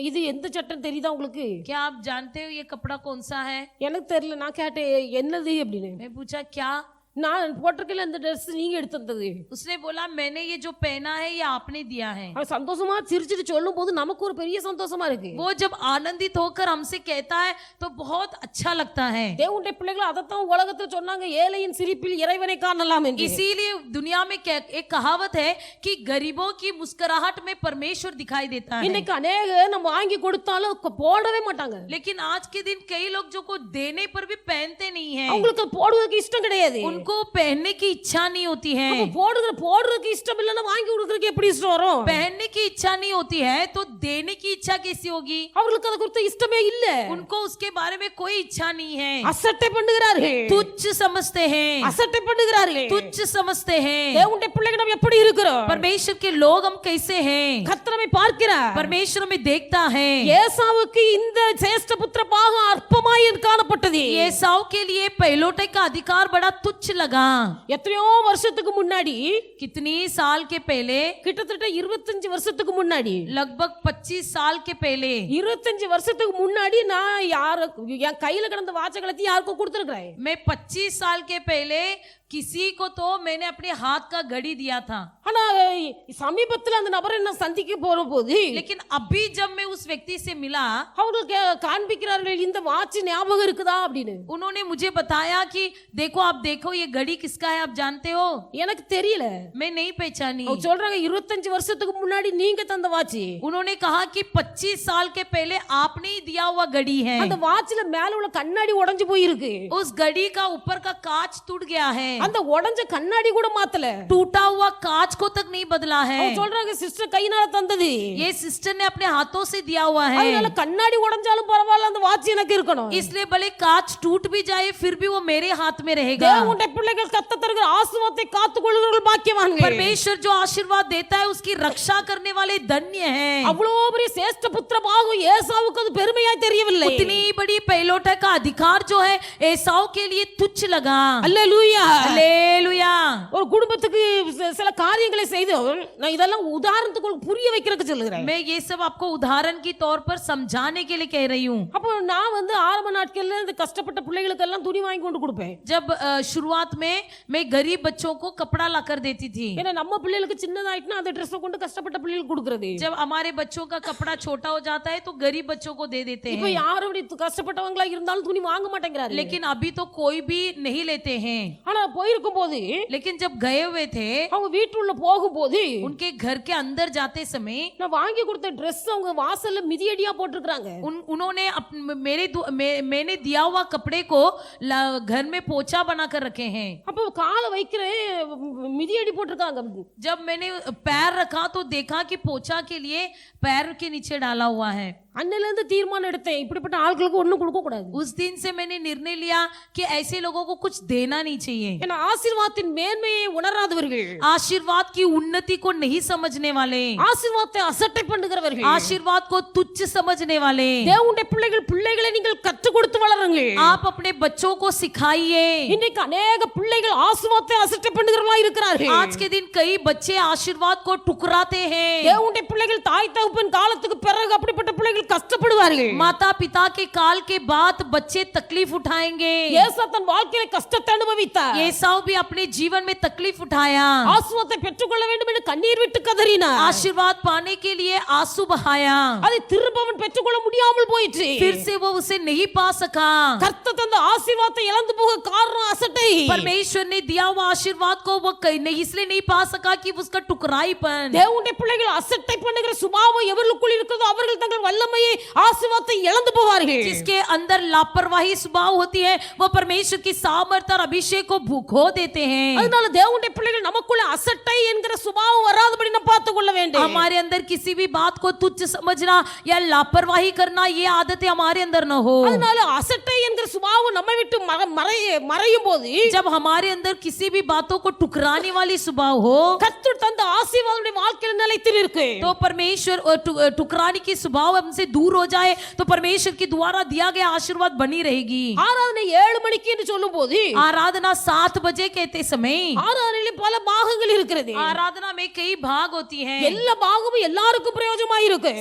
இது எந்த சட்டம் தெரியுதா உங்களுக்கு? क्या आप जानते हो ये कपड़ा कौन सा है? எனக்கு தெரியல। நான் கேட்டேன் என்னது அப்படின்னு। मैं पूछा क्या? நான் போட்டிருக்கல அந்த Dress நீங்க எடுத்து வந்தது। उसने बोला मैंने ये जो पहना है ये आपने दिया है। அவன் சந்தோஷமா சிரிச்சிட்டு சொல்லும் போது நமக்கு ஒரு பெரிய சந்தோஷமா இருக்கு। वो जब आनंदित होकर हमसे कहता है तो बहुत अच्छा लगता है। தேவனுடைய பிள்ளைகள் அதத்தான் உலகத்துல சொன்னாங்க, ஏழையின் சிரிப்பில் இறைவனை காணலாம் என்று। इसीलिए दुनिया में एक कहावत है कि गरीबों की मुस्कुराहट में परमेश्वर दिखाई देता है। இன்னைக்கு अनेक நம்ம வாங்கி கொடுத்தாலும் போடவே மாட்டாங்க। लेकिन आज के दिन कई लोग जो को देने पर भी पहनते नहीं है, அவங்களுக்கு போடுவதற்கு இஷ்டம் கிடையாது। उनको उनको पहनने की इच्छा नहीं होती है, போடுறதுக்கு இஷ்டம் இல்லைன்னா வாங்கி கொடுக்கறதுக்கு எப்படி இஷ்டம் வரும்? पहनने की इच्छा नहीं होती है तो देने की इच्छा कैसी होगी? அவங்களுக்கு அது குறித்து இஷ்டமே இல்ல. उनको उसके बारे में कोई इच्छा नहीं है, அசட்டை பண்ணுகிறார்கள், तुच्छ समझते हैं, அசட்டை பண்ணுகிறார்கள். तुच्छ समझते हैं। தேவனுடைய பிள்ளைகள் நாம் எப்படி இருக்கிறோம்? परमेश्वर के लोग हम कैसे हैं? கர்த்தர் நம்மை பார்க்கிறார். परमेश्वर हमें देखता है। ஏசாவுக்கு இந்த சேஷ்ட புத்திர பாகம் அற்பமாய் காணப்பட்டது. एसाव के लिए पहलोटे का अधिकार बड़ा तुच्छ लगा। எத்தனையோ வருஷத்துக்கு முன்னாடி, कितनी साल के पहले, கிட்டத்தட்ட 25 வருஷத்துக்கு முன்னாடி, लगभग 25 साल के पहले, 25 வருஷத்துக்கு முன்னாடி நான் என் கையில கிடந்த வாட்சை கலத்தி யாருக்கோ கொடுத்துருக்கிறேன். मैं 25 साल के पहले किसी को तो मैंने अपने हाथ का घड़ी दिया था, ஆனா சமீபத்துல அந்த நபரை நான் சந்திக்க போற போது, लेकिन अभी जब मैं उस व्यक्ति से मिला, அவங்க காண்பிக்கிறார்கள் இந்த வாட்ச் ஞாபகம் இருக்குதா அப்படின்னு. उन्होंने मुझे बताया कि देखो, आप देखो ये घड़ी किसका है, आप जानते हो? எனக்கு தெரியல. मैं नहीं पहचानी। அவங்க சொல்றாங்க 25 வருஷத்துக்கு முன்னாடி நீங்க தந்த வாட்ச். उन्होंने कहा कि 25 साल के पहले आपने ही दिया हुआ घड़ी है। அந்த வாட்ச்ல மேல உள்ள கண்ணாடி உடைஞ்சு போயிருக்கு. उस घड़ी का ऊपर का कांच टूट गया है, அந்த உடைஞ்ச கண்ணாடி கூட மாத்தல, टूटा हुआ कांच को तक नहीं बदला है। அவங்க சொல்றாங்க சிஸ்டர் கையினால தந்தது, ये सिस्टर ने अपने हाथों से दिया हुआ है, அதனால கண்ணாடி உடைஞ்சாலும் பரவாயில்ல அந்த வாட்ச் எனக்கு இருக்கணும். इसलिए भले कांच टूट भी जाए फिर भी वो मेरे हाथ में रहेगा। தேவனுடைய பிள்ளைகள் கர்த்தர் தருகிற ஆசீர்வாதத்தை காத்துக்கொள்கிறவர்கள் பாக்கியவான்கள். परमेश्वर जो आशीर्वाद देता है उसकी रक्षा करने वाले धन्य हैं। அவ்வளவு பெரிய சேஷ்ட புத்திர பாகம் ஏசாவுக்கு அது பெருமையாய் தெரியவில்லை. उतनी बड़ी पहलोटा का अधिकार जो है एसाव के लिए तुच्छ लगा। அல்லேலூயா, हालेलुया। ஒரு குடும்பத்துக்கு சில காரியங்களை செய்து, நான் இதெல்லாம் உதாரணத்துக்கு புரிய வைக்கிறதுக்கு சொல்லுகிறேன். मैं ये सब आपको उदाहरण की तौर पर समझाने के लिए कह रही हूँ। அப்போ நான் ஆரம்ப நாட்கள்ல இந்த கஷ்டப்பட்ட பிள்ளைகளுக்கு எல்லாம் துணி வாங்கி கொண்டு கொடுப்பேன். जब शुरुआत में मैं गरीब बच्चों को कपड़ा लाकर देती थी, ஏன்னா நம்ம பிள்ளைகளுக்கு சின்னதாயிட்டுனா அந்த ட்ரெஸ் கொண்டு கஷ்டப்பட்ட பிள்ளைகளுக்கு கொடுக்கிறது. जब हमारे बच्चों का कपड़ा छोटा हो जाता है तो गरीब बच्चों को दे देते இப்போ हैं। யாரும் அப்படி கஷ்டப்பட்டவங்களா இருந்தாலும் துணி வாங்க மாட்டேங்கிறாரு. लेकिन अभी तो कोई भी नहीं लेते हैं। ஆனா போயிருக்கும் போது, लेकिन जब गए हुए थे, அவங்க வீட்டுள்ள போகும்போது, उनके घर के अंदर जाते समय நான் வாங்கி கொடுத்த ட்ரெஸ் அவங்க வாசல்ல மிதியடியா போட்டுருக்காங்க. उन्होंने मैंने दिया हुआ कपड़े को घर में पोछा बनाकर रखे हैं। அப்போ காலை வைக்கிறேன், மிதியடி போட்டுருக்காங்க. जब मैंने पैर रखा तो देखा कि पोछा के लिए पैर के नीचे डाला हुआ है। அன்னையில இருந்து தீர்மானம் எடுத்தேன், இப்படிப்பட்ட ஆட்களுக்கு ஒண்ணும் கொடுக்க கூடாது. उस दिन से मैंने निर्णय लिया कि ऐसे लोगों को कुछ देना नहीं चाहिए। ஏன்னா ஆசீர்வாதத்தின் மேன்மையை உணராதவர்கள், आशीर्वाद की उन्नति को नहीं समझने वाले, ஆசீர்வாதத்தை அசட்டை பண்ணுகிறவர்கள், आशीर्वाद को तुच्छ समझने वाले, தேவனுடைய பிள்ளைகளை நீங்கள் கற்றுக் கொடுத்து வளருங்க. आप अपने बच्चों को सिखाइए। இன்னைக்கு अनेक பிள்ளைகள் ஆசீர்வாதத்தை அசட்டை பண்ணுகிறவர்களா இருக்கிறார்கள். आज के दिन कई बच्चे आशीर्वाद को ठुकराते हैं। தேவனுடைய பிள்ளைகள் தாய் தகப்பன் காலத்துக்கு பிறகு அப்படிப்பட்ட பிள்ளைகள் கஷ்டப்படுவார்கள். माता पिता के काल के बाद बच्चे तकलीफ उठाएंगे। ஏசா தன் வாழ்க்கையில கஷ்டத்தை அனுபவித்தார். एसाव भी अपने जीवन में तकलीफ उठाया, ஆசீர்வாதத்தை பெற்றுக்கொள்ள வேண்டும் என்று கண்ணீர் விட்டு கதறினார். आशीर्वाद पाने के लिए आंसू बहाया, அதை திரும்பவும் பெற்றுக்கொள்ள முடியாமல் போயிற்று. फिर से वो उसे नहीं पा सका। கர்த்தர் தந்த ஆசீர்வாதத்தை இழந்து போக காரணம் அசட்டை. परमेश्वर ने दिया हुआ आशीर्वाद को वो नहीं इसलिए नहीं पा सका कि उसका टुकराईपन। தேவனுடைய பிள்ளைகள் அசட்டை பண்ணுகிற சுபாவம் எவர்களுக்குள் இருக்கிறதோ அவர்கள் தங்கள் வல்லமையை ஆசீர்வாதத்தை இழந்து போவார்கள். जिसके अंदर लापरवाही स्वभाव होती है वो परमेश्वर की सामर्थ्य और अभिषेक को खो देते हैं। அதனால தேவனுடைய பிள்ளைகள் நமக்குள்ள அசட்டை என்கிற சுபாவம் வராதபடி நாம் பார்த்துக் கொள்ள வேண்டும். हमारे अंदर किसी भी बात को तुच्छ समझना या लापरवाही करना ये आदतें हमारे अंदर न हो। அதனால அசட்டை என்கிற சுபாவம் நம்மை விட்டு மறையும் போது, जब हमारे अंदर किसी भी बातों को ठुकराने वाली स्वभाव हो, கர்த்தர் தந்த ஆசீர்வாதம் வாழ்க்கையில் நிலைத்து நிற்கு. तो परमेश्वर ठुकराने की स्वभाव हमसे दूर हो जाए तो परमेश्वर के द्वारा दिया गया आशीर्वाद बनी रहेगी। ஆராதனை 7 மணிக்கு என்று சொல்லும் போது, आराधना 7 बजे कहते समय, ஆராதனையில பல பாகங்கள் இருக்கிறது. आराधना में कई भाग होती हैं। எல்லா பாகமும் எல்லாருக்கும் பிரயோஜனமாய் இருக்கு.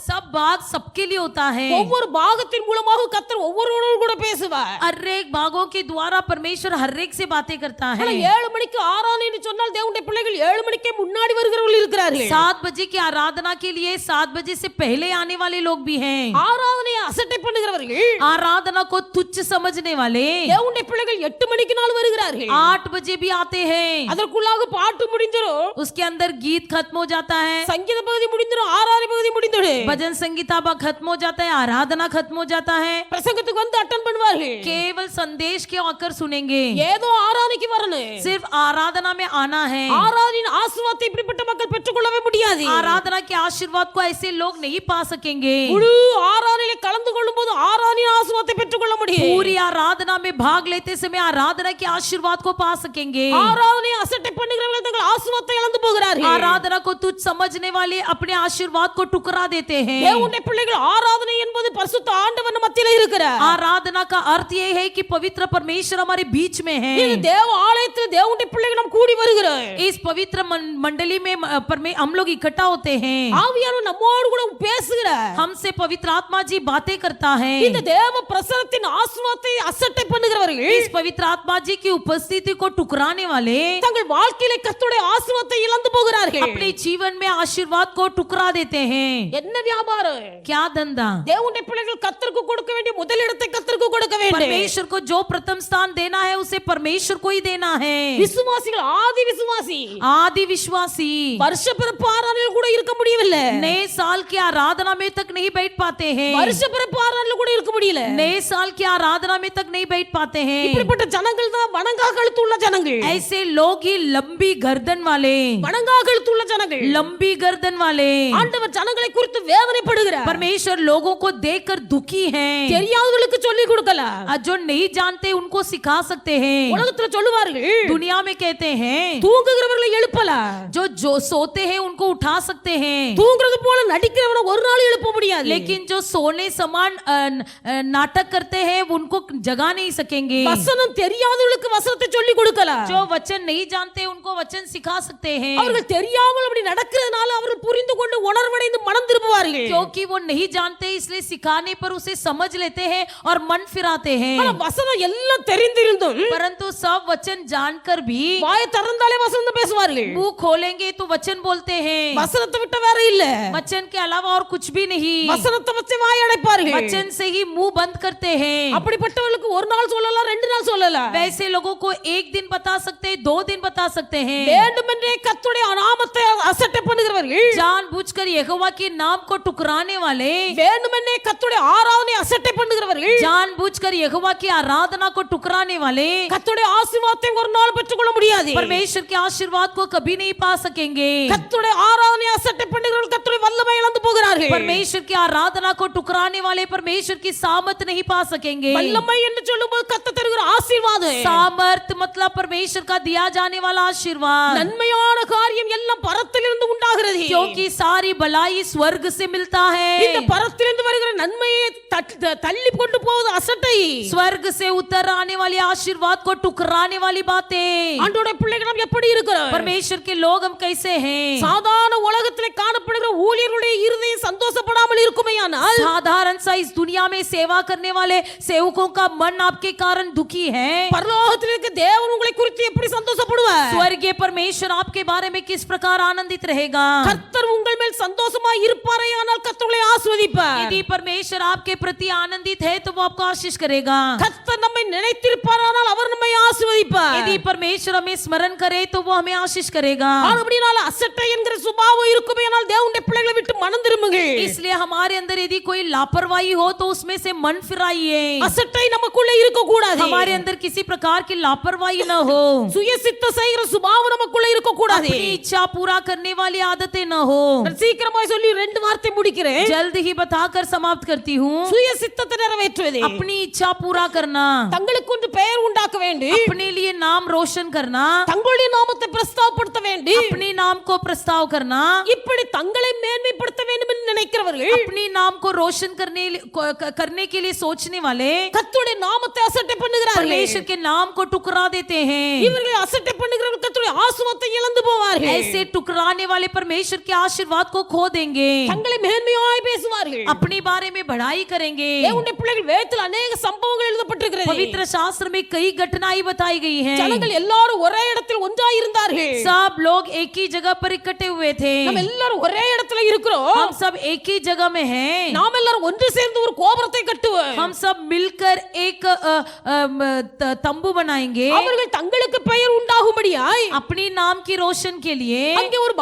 सब भाग सबके लिए होता है। ஒவ்வொரு பாகத்தின் மூலமாக கர்த்தர் ஒவ்வொருவரோடு கூட பேசுவார். हर एक भागों के द्वारा परमेश्वर हर एक से बातें करता है। 7 மணிக்கு ஆராதனை என்று சொன்னால் தேவனுடைய பிள்ளைகள் 7 மணிக்கே முன்னாடி வருகிறவர்கள் இருக்கிறார்கள். 7 बजे की आराधना के लिए 7 बजे से पहले आने वाले वाले लोग भी हैं, ஆராதனையை அசட்டை பண்ணுகிறவர்கள் आराधना को तुच्छ समझने वाले தேவனுடைய பிள்ளைகள் 8 மணிக்கு நாள் வருகிறார்கள், 8 बजे भी आते हैं, அதற்குள்ளாக பாட்டு முடிஞ்சிரும், उसके अंदर गीत खत्म हो जाता है, சங்கீத பகுதி முடிஞ்சிரும், ஆராதனை பகுதி முடிந்துடும், भजन संगीताबा खत्म हो जाता है, आराधना खत्म हो जाता है, பிரசங்கத்துக்கு வந்து அட்டெண்ட் பண்ணுவார்கள், केवल संदेश के आकर सुनेंगे, ஏதோ ஆராதனைக்கு வரணும், सिर्फ आराधना में आना है। ஆராதனையின் ஆசீர்வாதத்தை இப்படிப்பட்ட மக்கள் பெற்றுக்கொள்ளவே முடியாது, आराधना के आशीर्वाद को ऐसे लोग नहीं पा सकेंगे, முழு ஆராதனையில கலந்து கொள்ளும்போது ஆராதனையின் ஆசீர்வாதத்தை பெற்றுக்கொள்ள முடியும், पूरी आराधना में भाग लेते समय आराधना के आशीर्वाद को पा सकेंगे। ஆராதனையை அசட்டை பண்ணுகிறவர்கள் தங்கள் ஆசீர்வாதத்தை இழந்து போகிறார்கள், आराधना को तुच्छ समझने वाले अपने आशीर्वाद को टुकरा देते हैं। தேவனுடைய பிள்ளைகள் ஆராதனை என்பது பரிசுத்த ஆண்டவர் மத்தியில இருக்கிறார், आराधना का अर्थ ये है कि पवित्र परमेश्वर हमारे बीच में है। இது தேவ ஆலயத்தில் தேவனுடைய பிள்ளைகள் நாம் கூடி வருகிறோம், इस पवित्र मंडली में हम लोग इकट्ठा होते हैं, ஆவியானவர் நம்மோடு கூட பேசுகிறார், हमसे पवित्र आत्मा जी बातें करता है। இந்த தேவ பிரசன்னத்தின் ஆசீர்வாதத்தை அசட்டை பண்ணுகிறவர்கள் इस पवित्र आत्मा जी की उपस्थिति को टुकराने वाले தங்கள் வாழ்க்கையில கர்த்தருடைய ஆசீர்வாதத்தை இழந்து போகிறார்கள், अपने जीवन में आशीर्वाद को टुकरा देते हैं। என்ன வியாபாரம், क्या धंधा? தேவனுடைய பிள்ளைகள் கர்த்தருக்கு கொடுக்க வேண்டிய முதலிடத்தை கர்த்தருக்கு கொடுக்க வேண்டும், परमेश्वर को जो प्रथम स्थान देना है उसे परमेश्वर को ही देना है। விசுவாசிகள் ஆதி விசுவாசி आदि विश्वासी வருஷ பிறப்பு ஆராதனையில் கூட இருக்க முடியவில்லை, नए साल की आराधना में तक नहीं बैठ पाते हैं, வருஷ பிறப்பு ஆராதனையில் கூட இருக்க முடியல, नए साल की आराधना में तक नहीं बैठ पाते हैं। இப்படிப்பட்ட ஜனங்கள் தான் வணங்கா கழுத்துள்ள ஜனங்கள், ऐसे लोग ही लंबी गर्दन वाले, வணங்கா கழுத்துள்ள ஜனங்கள், लंबी गर्दन वाले। ஆண்டவர் ஜனங்களை குறித்து வேதனைப்படுகிறார், परमेश्वर लोगों को देखकर दुखी है, தெரியாதவர்களுக்கு சொல்லி கொடுக்கலாம், जो नहीं जानते उनको सिखा सकते हैं। உலகத்துல சொல்லுவார்கள் दुनिया में कहते हैं தூங்குகிறவர்களை எழுப்பலாம், जो सोते हैं उनको उठा सकते हैं, தூங்குறது போல நடிக்கிறவனை ஒரு நாள் எழுப்ப முடியாது, लेकिन जो सोने समान नाटक करते हैं उनको जगा नहीं सकेंगे। வசனம் தெரியாதவர்களுக்கு வசனத்தை சொல்லி கொடுக்கலாம், जो वचन नहीं जानते उनको वचन सिखा सकते हैं, அவர்கள் தெரியாமல் அப்படி நடக்கிறதுனால அவர்கள் புரிந்து கொண்டு உணர்வடைந்து மனம் திரும்புவார்கள், क्योंकि वो नहीं जानते इसलिए सिखाने पर उसे समझ लेते हैं और मन फिराते हैं। ஆனா வசனம் எல்லாம் தெரிந்திருந்தும் परंतु सब वचन जानकर भी வாயை திறந்தாலே வசனம் பேசுவார்கள், मुंह खोलेंगे तो वचन बोलते हैं, வசனத்தை விட்ட வேற இல்ல, वचन के अलावा और कुछ भी नहीं, வசனத்தை வச்சு வாய் அடைப்பார்கள், वचन से ही मुंह बंद करते हैं। அப்படிப்பட்டவர்களுக்கு ஒரு நாள் சொல்லலாம், 2 நாள் சொல்லலாம், वैसे लोगों को एक दिन बता सकते हैं, 2 दिन बता सकते हैं। வேண்டுமென்றே கர்த்தருடைய நாமத்தை அசட்டை பண்ணுகிறவர்கள், जानबूझकर यहोवा के नाम को टुकराने वाले, வேண்டுமென்றே கர்த்தருடைய ஆராதனை அசட்டை பண்ணுகிறவர்கள், जानबूझकर यहोवा की आराधना को टुकराने वाले கர்த்தருடைய ஆசீர்வாதத்தை ஒரு நாள் பெற்றுக்கொள்ள முடியாது, परमेश्वर के आशीर्वाद को कभी नहीं पा सकेंगे। கர்த்தருடைய ஆராதனை அசட்டை பண்ணுகிறவர்கள் கர்த்தருடைய வல்லமை இழந்து போகிறார்கள், परमेश्वर की आराधना को टुकराने वाले परमेश्वर की सामर्थ नहीं पा सकेंगे। வல்லமை என்று சொல்லும்போது கர்த்தர் தருகிற ஆசீர்வாதம், सामर्थ मतलब परमेश्वर का दिया जाने वाला आशीर्वाद, நன்மையான காரியம் எல்லாம் பரத்திலிருந்து உண்டாகிறது, क्योंकि सारी भलाई स्वर्ग से मिलता है। இந்த பரத்திலிருந்து வருகிற நன்மையை தள்ளி கொண்டு போவது அசட்டை, स्वर्ग से उतर आने वाले आशीर्वाद को टुकराने वाली बातें। ஆண்டவருடைய பிள்ளைகள் நாம் எப்படி இருக்கிறோம், परमेश्वर के लोग हम कैसे हैं? சாதாரண உலகத்திலே காணப்படுகிற ஊழியர்களுடைய இருதயம் சந்தோஷப்படாமல் இருக்குமேயானால் साधारण सा इस दुनिया में सेवा करने वाले सेवकों का मन आपके कारण दुखी है, பரலோகத்தில் இருக்க தேவன் உங்களை குறித்து எப்படி சந்தோஷப்படுவார், स्वर्गीय परमेश्वर आपके बारे में किस प्रकार आनंदित रहेगा? கர்த்தர் உங்கள் மேல் சந்தோஷமாய் இருப்பாரேயானால் கர்த்தர் உங்களை ஆசீர்வதிப்பார், यदि परमेश्वर आपके प्रति आनंदित है तो वो आपको आशीष करेगा। கர்த்தர் நம்மை நினைத்திருப்பாரானால் அவர் நம்மை ஆசீர்வதிப்பார், यदि परमेश्वर हमें स्मरण करे तो वो हमें आशीष करेगा। அப்படினால அசட்டை என்கிற சுபாவம் இருக்குமேயானால் தேவனுடைய பிள்ளைகளை விட்டு மனம் திரும்புங்கள், इसलिए हमारे अंदर यदि कोई लापरवाही हो तो उसमें से मन फिराइए। அசட்டை நமக்குள்ள இருக்க கூடாது, हमारे अंदर किसी प्रकार की लापरवाही न हो, சுயசித்த செய்கிற சுபாவம் நமக்குள்ள இருக்க கூடாது, अपनी इच्छा पूरा करने वाली आदतें न हो। சீக்கிரமாய் சொல்லி 2 வார்த்தை முடிக்கிறேன், जल्द ही बताकर समाप्त करती हूँ। சுயசித்தத்தை நிறைவேற்றுவது, अपनी इच्छा पूरा करना, தங்களுக்கு ஒரு பெயர் உண்டாக்க வேண்டும், अपने लिए नाम रोशन करना, தங்களுடைய நாமத்தை பிரஸ்தாபப்படுத்த வேண்டும், अपने नाम को प्रस्ताव करना, இப்படி தங்களை மேன்மைப்படுத்த வேண்டும் என்று நினைக்கிறவர்கள் अपनी नाम को रोशन करने के लिए सोचने वाले கர்த்தருடைய நாமத்தை அசட்டை பண்ணுகிறார்கள், परमेश्वर के नाम को टुकरा देते हैं। இவர்கள் அசட்டை பண்ணுகிறவர்கள் கர்த்தருடைய ஆசீர்வாதத்தை இழந்து போவார்கள். ऐसे टुकराने वाले परमेश्वर के आशीर्वाद को खो देंगे, தங்களை மேன்மையாய் பேசுவார்கள். अपने बारे में बढ़ाई करेंगे। தேவனுடைய பிள்ளைகள் வேதத்தில் अनेक சம்பவங்கள் எழுதப்பட்டிருக்கிறது. पवित्र शास्त्र में कई घटनाएं बताई गई हैं। ஜனங்கள் எல்லாரும் ஒரே இடத்தில் ஒன்றாய் இருந்தார்கள். सब लोग एक ही जगह पर इकट्ठे हुए थे। நம்ம எல்லாரும் ஒரே இடத்துல இருக்கிறோம். हम सब एक ही जगह में हैं। நாம் எல்லாரும் ஒன்று சேர்ந்து ஒரு கோபுரத்தை கட்டுவோம். हम सब मिलकर एक तंबू बनाएंगे, அவர்கள் தங்களுக்கு பெயர் உண்டாகும்படியாய் अपनी नाम की रोशन के लिए। அங்கே ஒரு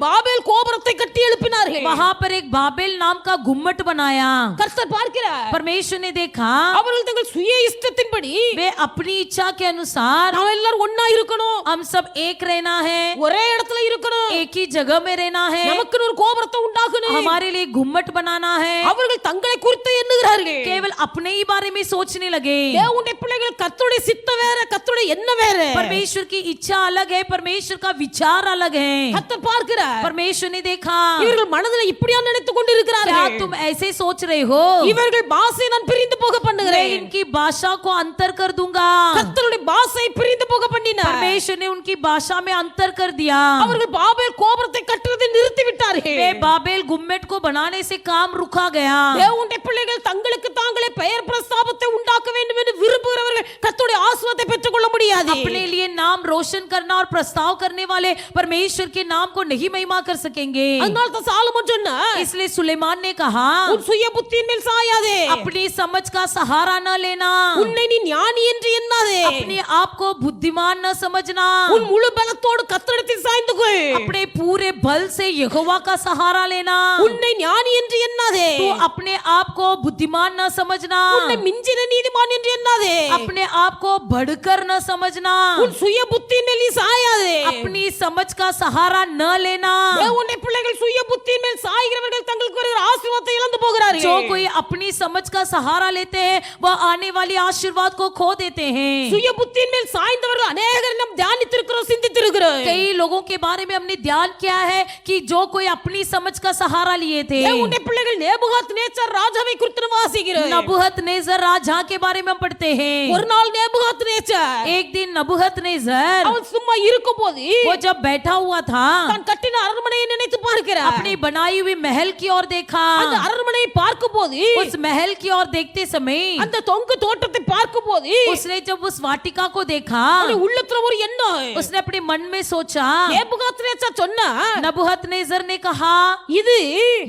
பாபேல் கோபுரத்தை கட்டி எழுப்பினார்கள். वहां पर एक बाबेल नाम का गुम्मट बनाया। கர்த்தர் பார்க்கிறார். परमेश्वर ने देखा அவர்கள் தங்கள் சுய இஷ்டத்தின்படி वे अपनी इच्छा के अनुसार நாம் எல்லாரும் ஒண்ணா இருக்கணும், हम सब एक रहना है, ஒரே இடத்துல இருக்கணும், एक ही जगह में रहना है, நமக்கு ஒரு கோபுரத்தை உண்டாக்கணும். हमारे लिए गुम्मट बनाना है। அவர்கள் தங்களை குறித்து எண்ணுகிறார்கள். केवल अपने ही बारे में सोचने लगे। தேவனுடைய பிள்ளைகள் கர்த்தருடைய சித்தம் வேற, கர்த்தருடைய எண்ணம் வேற. परमेश्वर की इच्छा अलग है, परमेश्वर का विचार अलग है। கர்த்தர் பார்க்கிறார். परमेश्वर ने देखा இவர்கள் மனதில் இப்படியா நினைத்துக் கொண்டிருக்கிறார்கள். क्या तुम ऐसे सोच रहे हो, இவர்கள் பாஷை நான் பிரிந்து போக मैं பண்ணுகிறேன். इनकी भाषा को अंतर कर दूंगा। கர்த்தருடைய பாஷை பிரிந்து போக பண்ணினார். परमेश्वर ने उनकी भाषा में अंतर कर दिया। அவர்கள் பாபேல் கோபுரத்தை கட்டுவதை நிறுத்தி விட்டார்கள். वे बाबेल गुम्मट को बनाने से काम रुका गया। தேவனுடைய பிள்ளைகள் தங்களுக்கு தாங்களே பெயர் பிரஸ்தாபத்தை உண்டாக்க வேண்டும் என்று விரும்புகிறவர்கள் கர்த்தருடைய ஆசீர்வாதத்தை பெற்றுக்கொள்ள முடியாது. अपने लिए नाम रोशन करना और प्रस्ताव करने वाले परमेश्वर के नाम को नहीं महिमा कर सकेंगे। அதனால தான் சாலமோன் சொன்னார், इसलिए सुलेमान ने कहा உன் சுய புத்தியின் மேல் சாயாதே, अपनी समझ का सहारा न लेना, உன்னை நீ ஞானி என்று எண்ணாதே, अपने आप को बुद्धिमान न समझना, உன் முழு பலத்தோடு கர்த்தரிடத்தில் சாய்ந்து கொள், अपने पूरे बल से यहोवा का सहारा लेना, உன்னை ஞானி என்று எண்ணாதே, तो अपने आप को बुद्धिमान न समझना, உன்னை மிஞ்சின நீதிமான் என்று எண்ணாதே, अपने आप को बढ़कर न समझना, உன் சுய புத்தியின் மேல் நீ சாயாதே. अपनी समझ का सहारा न लेना। தேவனுடைய பிள்ளைகள் சுய புத்தியின் மேல் சாய்கிறவர்கள் தங்களுக்கு வருகிற ஆசீர்வாதத்தை இழந்து போகிறார்கள். जो कोई अपनी समझ का सहारा लेते हैं वह आने वाली आशीर्वाद को खो देते हैं। சுய புத்தியின் மேல் சாய்ந்தவர்கள் அநேகர் நாம் தியானித்திருக்கிறோம், சிந்தித்திருக்கிறோம். कई लोगों के बारे में हमने ध्यान किया है कि जो कोई अपनी समझ का सहारा लिए थे। தேவனுடைய பிள்ளைகள் நேபுகாத்நேச்சர் ராஜாவை குறித்து வாசிக்கிறோம். नबूकदनेस्सर राजा के बारे में हम पढ़ते हैं। ஒரு நாள் நேபுகாத்நேச்சர் एक दिन नबूकदनेस्सर அவன் சும்மா இருக்கும்போது वो जब बैठा हुआ था தான் கட்டின அரண்மனையை நினைத்து பார்க்கிறார். अपनी बनाई हुई महल की ओर देखा। அந்த அரண்மனையை பார்க்கும்போது, उस महल की ओर देखते समय அந்த தொங்கு தோட்டத்தை பார்க்கும்போது उसने जब उस वाटिका को देखा, அவனுடைய உள்ளத்துல ஒரு எண்ணம். उसने अपने मन में सोचा। நேபுகாத்நேச்சர் சொன்னார், नबूकदनेस्सर ने कहा இது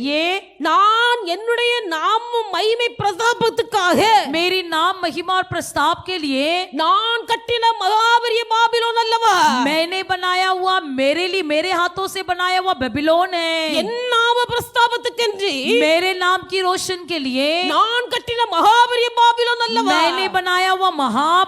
ये நான் என்னுடைய நாம மகிமை பிரதாபத்துக்காக मेरी नाम महिमा और प्रस्ताव के लिए நான் கட்டின மகாபெரிய பாபிலோன் அல்லவா, मैंने बनाया हुआ, मेरे लिए मेरे हाथों से बनाया हुआ बेबीलोन है। என் நாம பிரஸ்தாபத்துக்கென்று मेरे नाम की रोशन के लिए நான் கட்டின மகாபெரிய பாபிலோன் அல்லவா, मैंने बनाया हुआ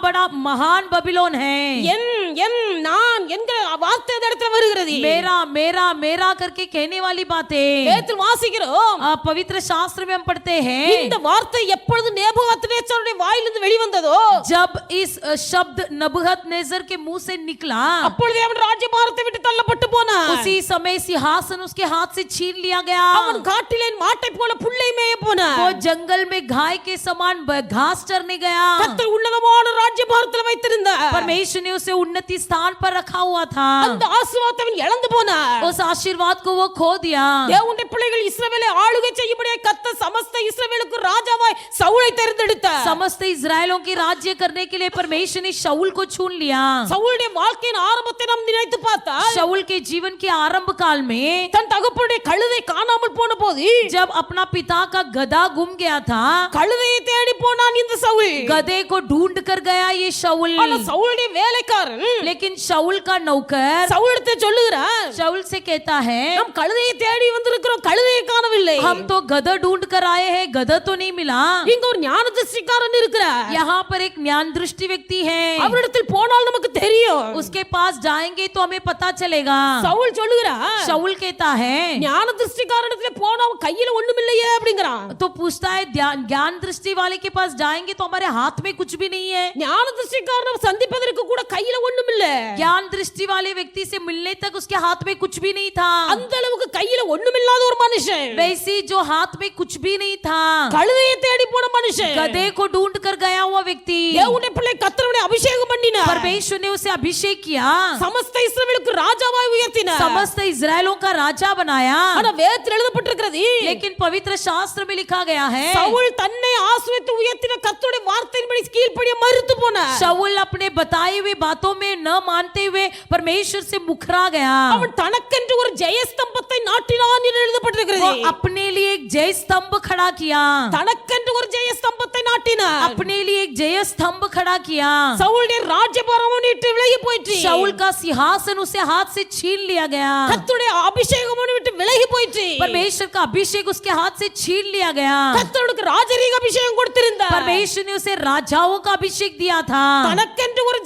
बड़ा महान बेबीलोन है। என் என் நான் என்கிற வார்த்தை அந்த இடத்துல வருகிறது. मेरा मेरा मेरा करके कहने वाली बातें வேதத்தில் வாசிக்கிறோம். पवित्र शास्त्र में हम पढ़ते हैं। இந்த வார்த்தை எப்பொழுது நேபுகாத்நேச்சருடைய வாயிலிருந்து வெளிவந்ததோ, जब इस शब्द नबूकदनेस्सर के मुंह से निकला, அப்பொழுதே அவன் ராஜ்யபாரத்தை விட்டு தள்ளப்பட்டு போனான். उसी समय सिंहासन उसके हाथ से छीन लिया गया। அவன் காட்டிலே மாட்டை போல புல்லை மேய போனான். वो जंगल में गाय के समान घास चरने गया। கர்த்தர் உன்னதமான ராஜ்யபாரத்தில் வைத்திருந்தார். परमेश्वर ने उसे उन्नति स्थान पर रखा हुआ था। அந்த ஆசீர்வாதத்தை அவன் இழந்து போனான். उस आशीर्वाद को वो खो दिया। தேவனுடைய பிள்ளைகள் இஸ்ரவேலை ஆளுகை செய்யும்படியாய் கர்த்தர் சமஸ்த இஸ்ரவேலுக்கு ராஜாவாய் சவுலை தேர்ந்தெடுத்தார். समस्त इजरायलों की राज्य करने के लिए परमेश्वर ने शाऊल को चुन लिया। சவுலுடைய வாழ்க்கையின் ஆரம்பத்தை நாம் நினைத்து பார்த்தால், शाऊल के जीवन के आरंभ काल में தன் தகப்பனுடைய கழுதை காணாமல் போன போது, जब अपना पिता का गधा गुम गया था, கழுதையை தேடி போனான் இந்த சவுல். गधे को ढूंढ कर गया ये शाऊल। ஆனா சவுலுடைய வேலைக்காரன் लेकिन शाऊल का नौकर சவுலிடத்தை சொல்லுகிறான், शाऊल से कहता है, நாம் கழுதையை தேடி வந்திருக்கிறோம், கழுதையை காணவில்லை. हम तो गधा ढूंढ कर आए हैं, गधा तो नहीं मिला। இங்க ஒரு ஞான திருஷ்டிக்காரன் இருக்கிறார். यहाँ पर एक ज्ञान दृष्टि व्यक्ति है, அவரிடத்தில் போனால் நமக்கு தெரியும். उसके पास जाएंगे तो हमें पता चलेगा। சவுல் சொல்லுகிறான், शाऊल कहता है, ஞான திருஷ்டிக்காரனிடத்தில் போனா அவன் கையில ஒண்ணுமில்லையே அப்படிங்கறான். तो पूछता है ज्ञान दृष्टि वाले के पास जाएंगे तो हमारे हाथ में कुछ भी नहीं है। ஞான திருஷ்டிக்காரனை சந்திப்பதற்கு கூட கையில ஒண்ணுமில்ல. ज्ञान दृष्टि वाले व्यक्ति से मिलने तक उसके हाथ में कुछ भी नहीं था। அந்த அளவுக்கு கையில ஒண்ணுமில்லாத ஒரு மனுஷன், वैसे जो हाथ में कुछ भी नहीं था, கழுதையை தேடி போன மனுஷன், गधे को ढूंढ कर गया हुआ व्यक्ति, தேவனுடைய பிள்ளை கர்த்தருடைய அபிஷேகம் பண்ணி பண்ணினார். परमेश्वर ने उसे अभिषेक किया, சமஸ்த இஸ்ரவேலுக்கு ராஜாவாய் உயர்த்தினார். समस्त इजरायलों का राजा बनाया। ஆனா வேதத்தில் எழுதப்பட்டிருக்கிறது, लेकिन पवित्र शास्त्र में लिखा गया है, சவுல் தன்னை ஆசீர்வதித்து உயர்த்தின கர்த்தருடைய வார்த்தையின்படி கீழ்ப்படிய மறுத்து போனார். शाऊल अपने बताए हुए बातों में न मानते हुए परमेश्वर से मुकरा गया। அவன் தனக்கென்று ஒரு ஜெயஸ்தம்பத்தை நாட்டினான் என்று எழுதப்பட்டிருக்கிறது. वो अपने लिए एक जय स्तंभ खड़ा किया, தனக்கென்று ஒரு ஜெயஸ்தம்பத்தை நாட்டினார். अपने लिए एक जय स्तंभ खड़ा किया। சவுலுடைய ராஜ்யபாரம் விட்டு விலகி போயிற்று. शाऊल का सिंहासन उसे हाथ से छीन लिया गया, கர்த்தருடைய அபிஷேகம் விட்டு விலகி போயிற்று. परमेश्वर का अभिषेक उसके हाथ से छीन लिया गया। கர்த்தருக்கு ராஜரீக அபிஷேகம் கொடுத்திருந்தார். परमेश्वर ने उसे राजाओं का अभिषेक दिया था। தனக்கென்று ஒரு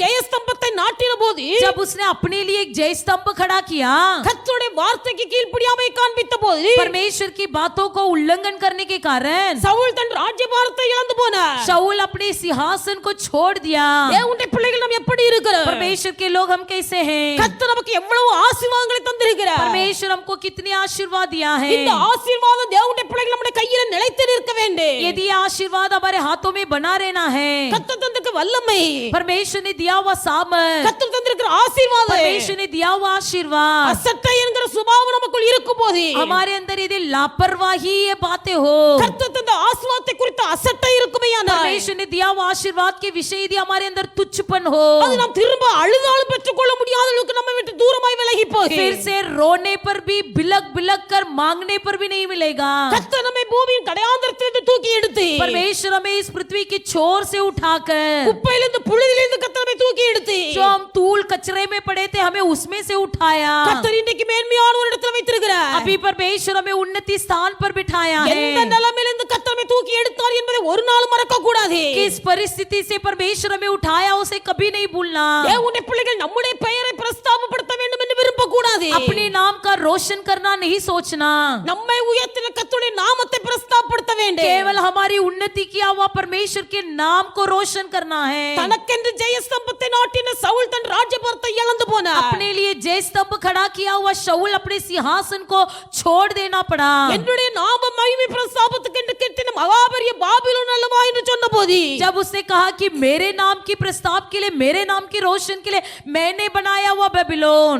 ஜெயஸ்தம்பத்தை நாட்டின போது, जब उसने अपने लिए एक जय स्तंभ खड़ा किया, கர்த்தருடைய வார்த்தைக்கு கீழ்ப்படியாமை காண்பித்த போது, परमेश्वर की बातों को उल्लंघन करने के कारण சவுல் தன் ராஜ்யபாரத்தை இழந்து போனார். शाऊल अपने सिंहासन को छोड़ दिया। தேவனுடைய பிள்ளைகள் நாம் எப்படி இருக்கிறோம்? परमेश्वर के लोग हम कैसे हैं? கர்த்தர் நமக்கு எவ்வளவு ஆசீர்வாதங்களை தந்திருக்கிறார். परमेश्वर हमको कितनी आशीर्वाद दिया है। இந்த ஆசீர்வாதம் தேவனுடைய பிள்ளைகள் நம்முடைய கையில நிலைத்து நிற்க வேண்டும். यदि ये आशीर्वाद हमारे हाथों में बना रहना है, கர்த்தர் தந்திருக்க வல்லமை, परमेश्वर ने दिया हुआ सामर्थ, கர்த்தர் தந்திருக்கிற ஆசீர்வாதம், परमेश्वर ने दिया हुआ आशीर्वाद அசட்டை என்கிற சுபாவம் நமக்குள் இருக்கும் போது, हमारे अंदर यदि लापरवाही ये बातें हो, கர்த்தர் தந்த ஆசீர்வாதத்தை குறித்து அசட்டை இருக்குமேயானால், परमेश्वर ने दिया हुआ आशीर्वाद के विषय यदि हमारे अंदर तुच्छपन हो, அது நாம் திரும்ப அழுதாலும் பெற்றுக்கொள்ள முடியாத அளவுக்கு நம்மை விட்டு தூரமாய் விலகி போகும். फिर से रोने पर भी बिलक बिलक कर मांगने पर भी नहीं मिलेगा। கர்த்தர் நம்மை பூமியின் கடையாந்தரத்திலிருந்து தூக்கி எடுத்து, परमेश्वर हमें इस पृथ्वी की छोर से उठाकर, குப்பையிலிருந்து புழுதியிலிருந்து கர்த்தர் நம்மை தூக்கி எடுத்து, जो हम तूल कचरे में पड़े थे हमें उसमें से उठाया। கர்த்தர் இன்னைக்கு மேன்மையான ஒரு இடத்துல வைத்திருக்கிறார். अभी परमेश्वर हमें उन्नति स्थान पर बिठाया எந்த है। நிலைமையிலிருந்து கர்த்தர் நம்மை தூக்கி எடுத்தார் என்பதை ஒரு நாள் மறக்க கூடாது. किस परिस्थिति से परमेश्वर हमें उठाया उसे कभी नहीं भूलना। தேவனுடைய பிள்ளைகள் நம்முடைய பெயரை பிரஸ்தாபப்படுத்த வேண்டும் என்று விரும்ப கூடாது. अपने नाम का रोशन करना नहीं सोचना, நம்மை உயர்த்தின கர்த்தருடைய நாமத்தை பிரஸ்தாபப்படுத்த வேண்டும். केवल हमारी उन्नति किया हुआ परमेश्वर के नाम को रोशन करना है। தனக்கென்று ஜெயஸ்தம்பத்தை நாட்டின சவுல் தன் ராஜ்யபாரத்தை இழந்து போனார். अपने लिए जय स्तंभ खड़ा किया हुआ शाऊल अपने सिंहासन को छोड़ देना पड़ा। என்னுடைய நாம மகிமை பிரஸ்தாபத்துக்கு என்று கெட்டின மகாபெரிய பாபிலோன் அல்லவா என்று சொன்னபோது, जब उसने कहा कि मेरे नाम की प्रस्ताव के लिए, मेरे नाम की रोशन के लिए मैंने बनाया हुआ बेबीलोन,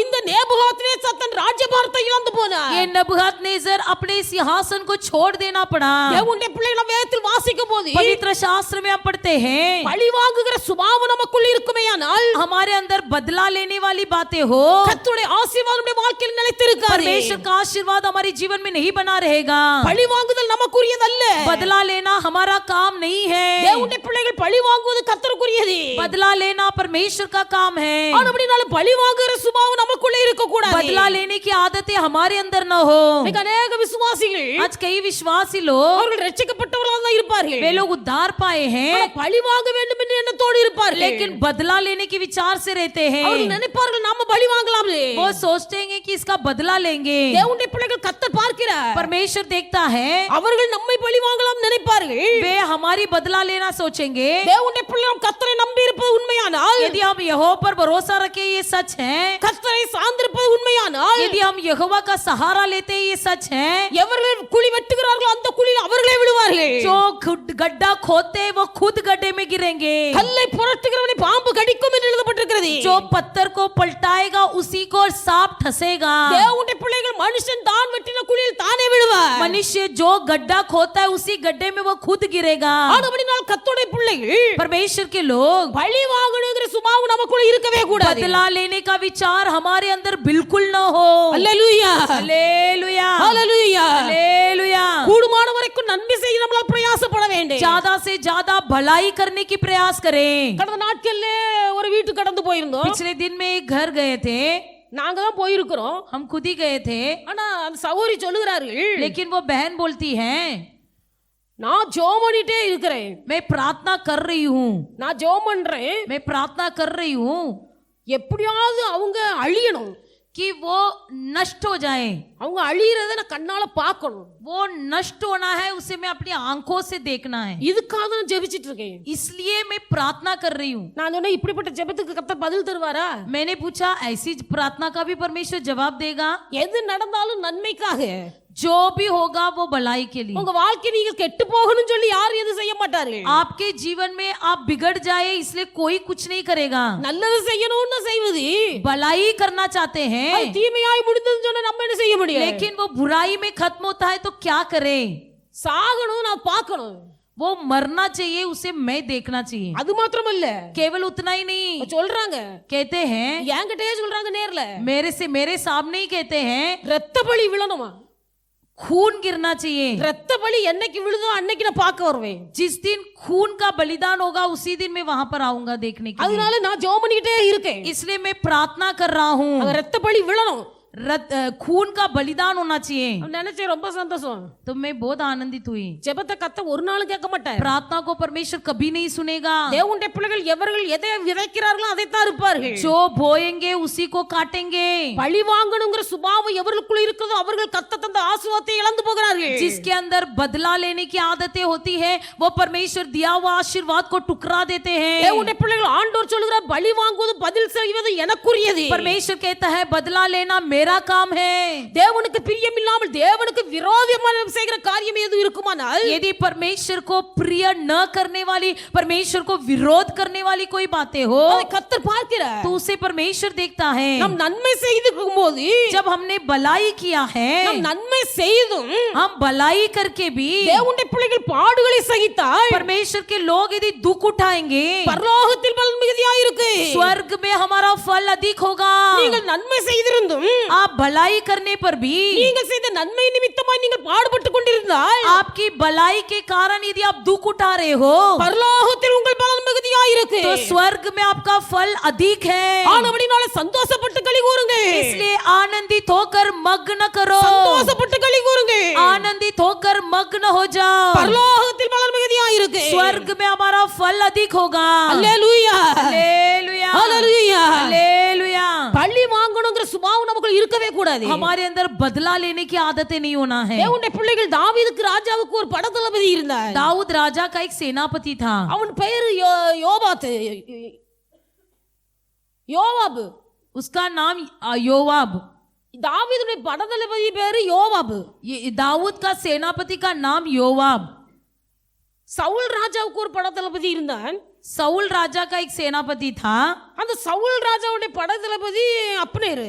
இந்த நேபுகாத்நேசர் தன் ராஜ்யபாரத்தை இழந்து போனார். ये नबूकदनेस्सर अपने सिंहासन को छोड़ देना पड़ा। தேவனுடைய பிள்ளைகள் வேதத்தில் வாசிக்கும் போது, पवित्र शास्त्र में हम पढ़ते हैं, பழி வாங்குகிற சுபாவம் நமக்குள் இருக்குமேயானால், हमारे अंदर बदला लेने वाली बातें हो, கர்த்தருடைய ஆசீர்வாதம் நம்முடைய வாழ்க்கையில் நிலைத்திருக்காது. परमेश्वर का आशीर्वाद हमारे जीवन में नहीं बना रहेगा। பழி வாங்குதல் நமக்குரியதல்ல. बदला लेना हमारा काम नहीं है। தேவனுடைய பிள்ளைகள் பழி வாங்குவது கர்த்தருக்குரியது. बदला लेना परमेश्वर का काम है। அப்படினால பழி வாங்குகிற சுபாவம் நமக்குள்ளே இருக்க கூடாது. बदला लेने की आदतें हमारे अंदर न हो। இன்னைக்கு अनेक விசுவாசிகள் आज कई विश्वासी लोग, அவர்கள் ரட்சிக்கப்பட்டவர்களாக தான் இருப்பார்கள். वे लोग उद्धार पाए हैं, ஆனா பழி வாங்க வேண்டும் என்ற எண்ணத்தோடு இருப்பார்கள். लेकिन बदला लेने के विचार से रहते அவர்கள் हैं। நினைப்பார்கள் நாம பழி வாங்கலாம்னு. वो सोचते हैं कि इसका बदला लेंगे। தேவனுடைய பிள்ளைகள் கர்த்தர் பார்க்கிறார். परमेश्वर देखता है, அவர்கள் நம்மை பழி வாங்கலாம் நினைப்பார்கள். वे हमारी बदला लेना सोचेंगे। தேவனுடைய பிள்ளைகள் கர்த்தரை நம்பி இருப்பது உண்மையானால், यदि हम यहोवा पर भरोसा रखे ये सच है, கர்த்தரை சார்ந்திருப்பது உண்மையானால், यदि हम यहोवा का सहारा लेते ये सच है, எவர்கள் குழி வெட்டுகிறார்களோ அந்த குழியில் அவர்களே விழுவார்கள். जो गड्ढा खोदते हैं वो खुद गड्ढे में गिरेंगे। கல்லை புரட்டுகிறவனை பாம்பு கடிக்கும் என்று எழுதப்பட்டிருக்கிறது. जो पत्थर को पलटाएगा उसी को सांप ठसेगा। தேவனுடைய பிள்ளைகள் மனுஷன் தான் வெட்டின குழியில் தானே விழுவார். मनुष्य जो गड्ढा खोदता है उसी गड्ढे में वो खुद गिरेगा। ஆனபடியால் கர்த்தருடைய பிள்ளைகள் परमेश्वर के लोग, பழி வாங்கணுங்கிற சுபாவம் நமக்குள்ள இருக்கவே கூடாது. बदला लेने का विचार हमारे अंदर बिल्कुल न हो। அல்லேலூயா, हालेलुया, அல்லேலூயா. हालेलुया। கூடுமான வரைக்கும் நன்மை செய்ய நம்மளால் பிரயாசப்பட வேண்டும். ज्यादा से ज्यादा भलाई करने की प्रयास करें। கடந்த நாட்கள்ல ஒரு வீட்டு கடந்து போயிருந்தோம். पिछले दिन में एक घर गए थे, நாங்க தான் போயிருக்கிறோம். हम खुद ही गए थे, ஆனா அந்த சகோதரி சொல்லுகிறார்கள், लेकिन वो बहन बोलती है, நான் ஜெபம் பண்ணிட்டே இருக்கிறேன், मैं प्रार्थना कर रही हूँ, நான் ஜெபம் பண்றேன், मैं प्रार्थना कर रही हूँ எப்படியாவது அவங்க அழியணும், कि वो नष्ट हो जाए। அவங்க அழியறத நான் கண்ணால பார்க்கணும். वो नष्ट होना है, उसे मैं अपनी आंखों से देखना है, இதுக்காக நான் ஜெபிச்சிட்டு இருக்கேன். इसलिए मैं प्रार्थना कर रही हूँ। நான் சொன்னேன், இப்படிப்பட்ட ஜெபத்துக்கு கர்த்தர் பதில் தருவாரா? मैंने पूछा, ऐसी प्रार्थना का भी परमेश्वर जवाब देगा? எது நடந்தாலும் நன்மைக்காக. जो भी होगा वो भलाई के लिए। உங்க வாழ்க்கை நீங்க கெட்டு போகணும்னு சொல்லி யாரும் எதுவும் செய்ய மாட்டார்கள். आपके जीवन में आप बिगड़ जाए इसलिए कोई कुछ नहीं करेगा। நல்லது செய்யணும்னு செய்வது, भलाई करना चाहते हैं அது தீமையாய் முடிந்ததுன்னு சொன்னா நம்ம என்ன செய்ய முடியும்? लेकिन वो बुराई में खत्म होता है तो क्या करें? சாகணும், நான் பார்க்கணும். वो मरना चाहिए, उसे मैं देखना चाहिए। அது மாத்திரமல்ல, केवल उतना ही नहीं, சொல்றாங்க, कहते हैं, என்கிட்டயே சொல்றாங்க நேர்ல, मेरे सामने ही कहते हैं, ரத்த பலி விழணுமா, खून गिरना चाहिए। ரத்த பலி என்னைக்கு விழுதோ அன்னைக்கு நான் பார்க்க வருவேன்। जिस दिन खून का बलिदान होगा उसी दिन मैं वहां पर आऊंगा देखने के लिए। அதனால நான் ஜெபம் பண்ணிட்டே இருக்கேன்। इसलिए मैं प्रार्थना कर रहा हूँ, ரத்த பலி விழணும், खून का बलिदान होना चाहिए। நினைச்சே ரொம்ப சந்தோஷம்। तो मैं बहुत आनंदित हुई। ஜெபத்தை கத்த ஒரு நாளும் கேட்க மாட்டார்। प्रार्थना को परमेश्वर कभी नहीं सुनेगा। தேவனுடைய பிள்ளைகள் எவர்கள் எதை விதைக்கிறார்களோ அதை தான் இருப்பார்கள்। जो बोएंगे उसी को काटेंगे। பழி வாங்கணுங்கிற சுபாவம் எவர்களுக்குள்ள இருக்கிறதோ அவர்கள் கத்த தந்த ஆசீர்வாதத்தை இழந்து போகிறார்கள்। जिसके अंदर बदला लेने की आदतें होती है वो परमेश्वर दिया हुआ आशीर्वाद को टुकरा देते हैं। தேவனுடைய பிள்ளைகள் ஆண்டவர் சொல்கிறார், பழி வாங்குவது பதில் செய்வது எனக்குரியது। परमेश्वर कहता है बदला लेना मेरा काम है। தேவனுக்கு பிரியம் இல்லாமல் தேவனுக்கு விரோதமான செய்கிற காரியம் எது இருக்குமானால், यदि परमेश्वर को प्रिय न करने वाली, परमेश्वर को विरोध करने वाली कोई बातें हो அதை கர்த்தர் பார்க்கிறார்। तो उसे परमेश्वर देखता है। நாம் நன்மை செய்திருக்கும்போது, जब हमने भलाई किया है, நாம் நன்மை செய்தும் हम भलाई करके भी தேவனுடைய பிள்ளைகள் பாடுகளை சகித்தால் परमेश्वर के लोग यदि दुख उठाएंगे பரலோகத்தில் பலன் மிகுதியாயிருக்கு। स्वर्ग में हमारा फल अधिक होगा। நீங்கள் நன்மை செய்திருந்தும் आप भलाई करने पर भी, நீங்கள் செய்த நன்மை நிமித்தமாய் நீங்கள் பாடுபட்டு கொண்டிருந்தால், आपकी भलाई के कारण यदि आप दुख उठा रहे हो பரலோகத்தில் உங்கள் பலன் மிகுதியாயிருக்கு। तो स्वर्ग में आपका फल अधिक है। ஆனபடினாலே சந்தோஷப்பட்டு களி கூறுங்க। इसलिए आनंदित होकर मग्न करो। சந்தோஷப்பட்டு களி கூறுங்க। आनंदित होकर मग्न हो जाओ। பரலோகத்தில் பலன் மிகுதியாயிருக்கு। स्वर्ग में हमारा फल अधिक होगा। அல்லேலூயா, हालेलुया, அல்லேலூயா, हालेलुया। பழி வாங்கணுங்கிற சுபாவம் நமக்கு இருக்கவே கூடாது। हमारे अंदर बदला लेने की आदतें नहीं होना है। தேவனுடைய பிள்ளைகள் தாவீதுக்கு ராஜாவுக்கு ஒரு படத்தளபதி இருந்தார்। दाऊद राजा का एक सेनापति था। அவன் பெயர் யோவாபு। उसका नाम योवाब। தாவீதுடைய படத்தளபதி பேரு யோவாபு। ये दाऊद का सेनापति का नाम योवाब। சவுல் ராஜாவுக்கு ஒரு படத்தளபதி இருந்தான்। सऊल राजा का एक सेनापति था। அந்த சவுல் ராஜாவுடைய படத்தளபதி அப்னேர்।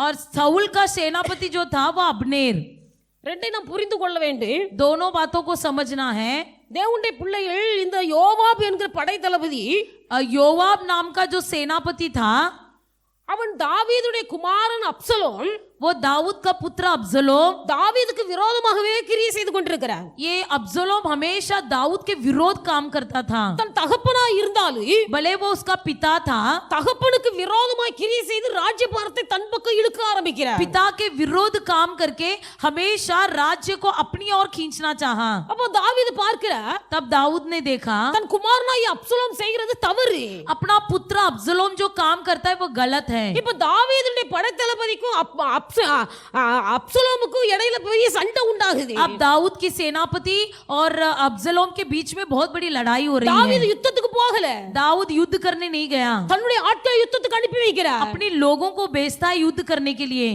और सऊल का सेनापति जो था वो अब्नेर। ரெண்டை நாம் புரிந்து கொள்ள வேண்டும்। दोनों बातों को समझना है। தேவனுடைய பிள்ளைகள் இந்த யோவாப் என்கிற படைத்தளபதி, योवाब नाम का जो सेनापति था, அவன் தாவீதுடைய குமாரன் அப்சலோம், वो दाऊद का पुत्र अब्सलोम, தாவீதுக்கு விரோதமாகவே கிரியை செய்து கொண்டிருக்கிறான்। ये अब्सलोम हमेशा दाऊद के विरोध काम करता था। தன் தகப்பனா இருந்தாலும் भले वो उसका पिता था, தகப்பனுக்கு விரோதமாய் கிரியை செய்து ராஜ்யபாரத்தை தன் பக்கம் இழுக்க ஆரம்பிக்கிறார்। पिता के विरोध काम करके हमेशा राज्य को अपनी ओर खींचना चाहा। அப்போ தாவீது பார்க்கிறார், तब दाऊद ने देखा தன் குமாரனாய் அப்சலோம் செய்கிறது தவறு। अपना पुत्र अब्सलोम जो काम करता है वो गलत है। இப்ப தாவீதுடைய படைத்தளபதிக்கும் அப்சலோமுக்கும் இடையில பெரிய சண்டை உண்டாகுது। अब दाऊद की सेनापति और अब्सलोम के बीच में बहुत बड़ी लड़ाई हो रही தாவீது है। யுத்தத்துக்கு போகல, दाऊद युद्ध करने नहीं गया, தன்னுடைய ஆட்களை யுத்தத்துக்கு அனுப்பி வைக்கிறார்। अपने लोगों को भेजता है युद्ध करने के लिए।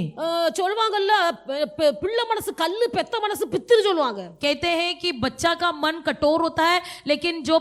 சொல்வாங்கல்ல, பிள்ளை மனசு கல்லு, பெத்த மனசு பித்துன்னு சொல்லுவாங்க। कहते हैं कि बच्चा का मन कठोर होता है लेकिन जो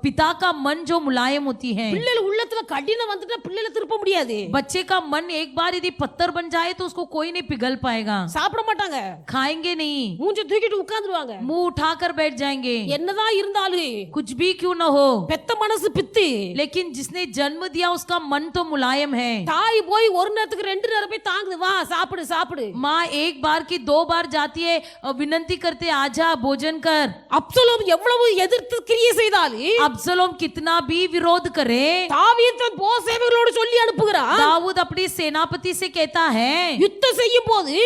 पिता का मन जो मुलायम होती है। பிள்ளைகள் உள்ளத்துல கடினம் வந்துட்டா பிள்ளைகளை திருப்ப முடியாது। बच्चे का मन एक बार यदि पत्थर बन जाए तो उसको कोई नहीं पिघल पाएगा। சாப்பிட மாட்டாங்க, खाएंगे नहीं, மூஞ்ச தூக்கிட்டு உட்கார்ந்துருவாங்க। मुंह उठाकर बैठ जाएंगे। என்னதான் இருந்தாலும் कुछ भी क्यों न हो, பெத்த மனசு பித்து। लेकिन जिसने जन्म दिया उसका मन तो मुलायम है। தாய் போய் ஒரு நேரத்துக்கு ரெண்டு நேரம் போய் தாங்குது, வா சாப்பிடு சாப்பிடு। माँ एक बार की दो बार जाती है और विनंती करते आजा भोजन कर। அப்சலோம் எவ்வளவு எதிர்த்து கிரியை செய்தாலும், अब्सलोम कितना भी विरोध करे, தாவீது தன் போர் சேவகர்களோடு சொல்லி அனுப்புகிறான்। दाऊद अपनी सेनापति से कहता है, யுத்தம் செய்யும் போது,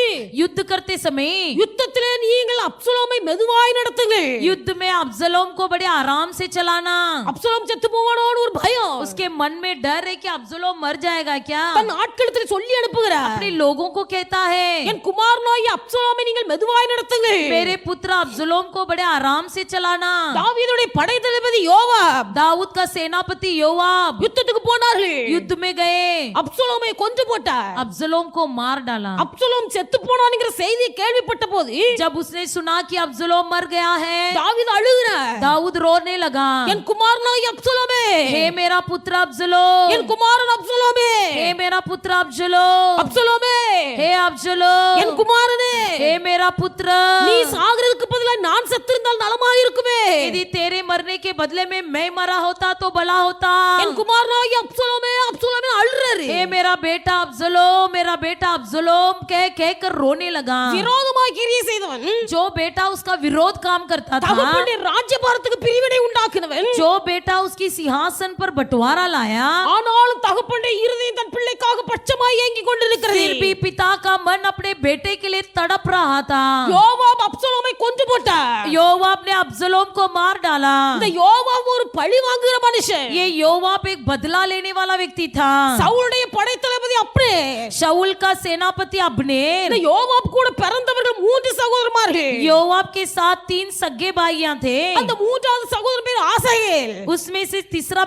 युद्ध करते समय யுத்தத்திலே நீங்கள் அப்சலோமை மெதுவாய் நடத்துங்கள்। युद्ध में अब्सलोम को बड़े आराम से चलाना। அப்சலோம் செத்து போவானோன்னு ஒரு பயம் उसके मन में डर है कि अब्सलोम मर जाएगा क्या। தன் ஆட்களிடத்தில் சொல்லி அனுப்புகிறார்। अपने लोगों को कहता है, என் குமாரனாகிய அப்சலோமை நீங்கள் மெதுவாய் நடத்துங்கள்। मेरे पुत्र अब्सलोम को बड़े आराम से चलाना। தாவீதுடைய படைத்தளபதி யோவாப் दाऊद का सेनापति योवाब யுத்தத்துக்கு போனார்கள். युद्ध में गए, அப்சலோமை கொன்று போட்டார். अब्सलोम को मार डाला। அப்சலோம் செத்து போனான்ங்கிற செய்தியை கேள்விப்பட்ட போது जब उसने सुना कि अब्सलोम मर गया है, தாவீது அழுகிறார். दाऊद रोने लगा, என் குமாரனாகிய அப்சலோமே, हे मेरा पुत्र अब्सलोम, என் குமாரன் அப்சலோமே, हे मेरा पुत्र अब्सलोम, அப்சலோமே, हे अब्सलोम, என் குமாரனே, हे मेरा पुत्र, நீ சாகிறதுக்கு பதிலா நான் செத்திருந்தால் நலமாயிருக்குமே. यदि तेरे मरने के बदले में मैं मरा होता तो भला होता। என் குமாரனாகிய அப்சலோமே, அப்சலோமே அழுறாரு. हे मेरा बेटा अब्सलोम, मेरा बेटा अब्सलोम कह कह कर रोने लगा। விரோதமாய் கிரியை செய்தவன், जो बेटा उसका विरोध काम करता था, தகப்பனுடைய ராஜ்யபாரத்துக்கு பிரிவினை உண்டாக்குனவன், जो बेटा उसकी सिंहासन पर बंटवारा लाया, ஆனாலும் தகப்பனுடைய இருதயம் தன் பிள்ளைக்காக பட்சமாய் ஏங்கிக் கொண்டிருக்கிறது. फिर भी पिता का मन अपने बेटे के लिए तड़प रहा था। யோவாப் அப்சலோமை கொன்று போட்டார். योवाब ने अब्सलोम को मार डाला। இந்த யோவாப் ஒரு பழி வாங்குகிற மனுஷன். ये योवाब एक बदला लेने वाला व्यक्ति था। சவுலுடைய படைத்தளபதி அப்னே, शाऊल का सेनापति இந்த अब्नेर, யோவாப் கூட பிறந்தவர்கள் 3 சகோதரமார்கள். योवाब के साथ 3 सगे भाइयां थे। அந்த மூன்றாவது சகோதரன் பேர் ஆசகேல். उसमें से तीसरा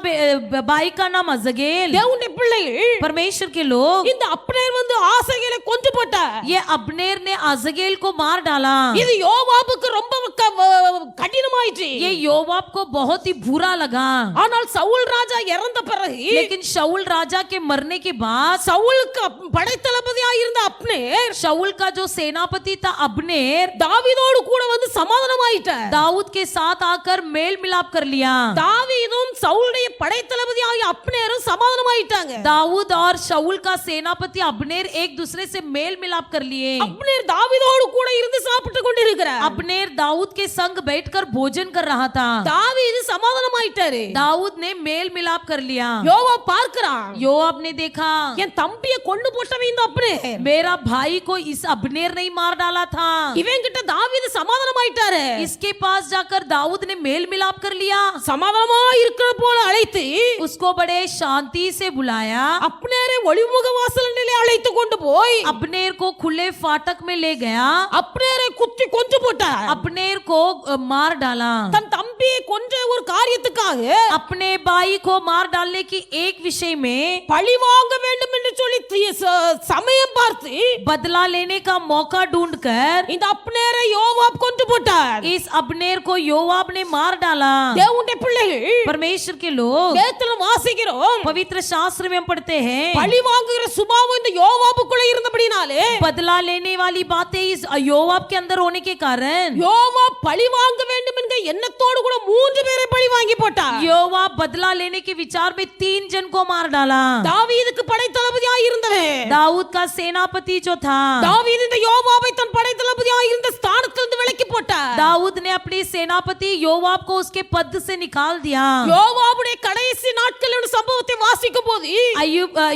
भाई का नाम अजगेल। தேவனுடைய பிள்ளைகள், परमेश्वर के लोग, இந்த அப்னேர் வந்து ஆசகேலை கொன்று போட்டார். ये अब्नेर ने अजगेल को मार डाला। இது யோவாபுக்கு ரொம்ப கடினமாயிற்று. ये योवाब को बहुत ही बुरा लगा। ஆனால் சவுல் ராஜா இறந்த பிறகு, लेकिन शाऊल राजा के मरने के बाद சவுலுக்கு படைத்தளபதியாக இருந்த அப்னேர் शाऊल का जो सेनापति था अब्नेर, தாவீதோடு கூட வந்து சமாதானமாயிட்டார். दाऊद के साथ आकर मेल मिलाप कर लिया। தாவீதும் சவுலுடைய படைத்தளபதியாகிய அப்னேரும் சமாதானமாயிட்டாங்க. दाऊद और शाऊल का सेनापति अब्नेर एक दूसरे से मेल मिलाप कर लिए। அப்னேர் தாவீதோடு கூட இருந்து சாப்பிட்டு கொண்டிருக்கிறார். अब्नेर दाऊद के संग बैठकर भोजन कर रहा था। தாவீது சமாதானமாயிட்டாரு. दाऊद ने मेल मिलाप कर लिया। யோவாப் பார்க்கிறான், योआब ने देखा, என் தம்பியை கொண்டு போட்டவன் இந்த அப்னேர். मेरा भाई को इस अब्नेर नहीं मार डाला था। இவன் கிட்ட தாவீது சமாதானமாயிட்டாரு. इसके पास जाकर दाऊद ने मेल मिलाप कर लिया। சமாதானமா இருக்கிற போல அழைத்து उसको बड़े शांति से बुलाया। அப்னேரை ஒளிமுக வாசலிலே அழைத்து கொண்டு போய் अब्नेर को खुले फाटक में ले गया। அப்னேரை குத்தி கொன்று போட்டார். अब्नेर को मार डाला। தன் தம்பியை கொன்ற ஒரு காரியத்துக்காக अपने भाई को मार डालने की एक विषय में பழி வாங்க வேண்டும் என்று சொல்லி சமயம் பார்த்து बदला लेने का मौका ढूंढकर இந்த அப்னேரை யோவாப் கொன்று போட்டார். इस अब्नेर को योआब ने मार डाला। தேவனுடைய பிள்ளைகள், परमेश्वर के लोग, வேதத்துல வாசிக்கிறோம், पवित्र शास्त्र में हम पढ़ते हैं, பழி வாங்குகிற சுபாவம் இந்த யோவாபுக்குள்ள இருந்தபடினாலே बदला लेने वाली बातें इस योआब के अंदर होने के कारण யோவாப் பழி வாங்க வேண்டும் என்கிற எண்ணத்தோடு கூட 3 பேரை பழி வாங்கி போட்டார். योआब बदला लेने के विचार में 3 जन को मार डाला। தாவீதுக்கு படைத்தளபதியாக இருந்தவன், दाऊद का सेनापति जो था, தாவீது இந்த யோவாபை தன் படைத்தளபதியாக இருந்த ஸ்தானத்திலிருந்து விலக்கி போட்டார். दाऊद ने अपने सेनापति योआब को उसके पद से निकाल दिया। யோவாபுடைய கடைசி நாட்களில் சம்பவத்தை வாசிக்கும் போது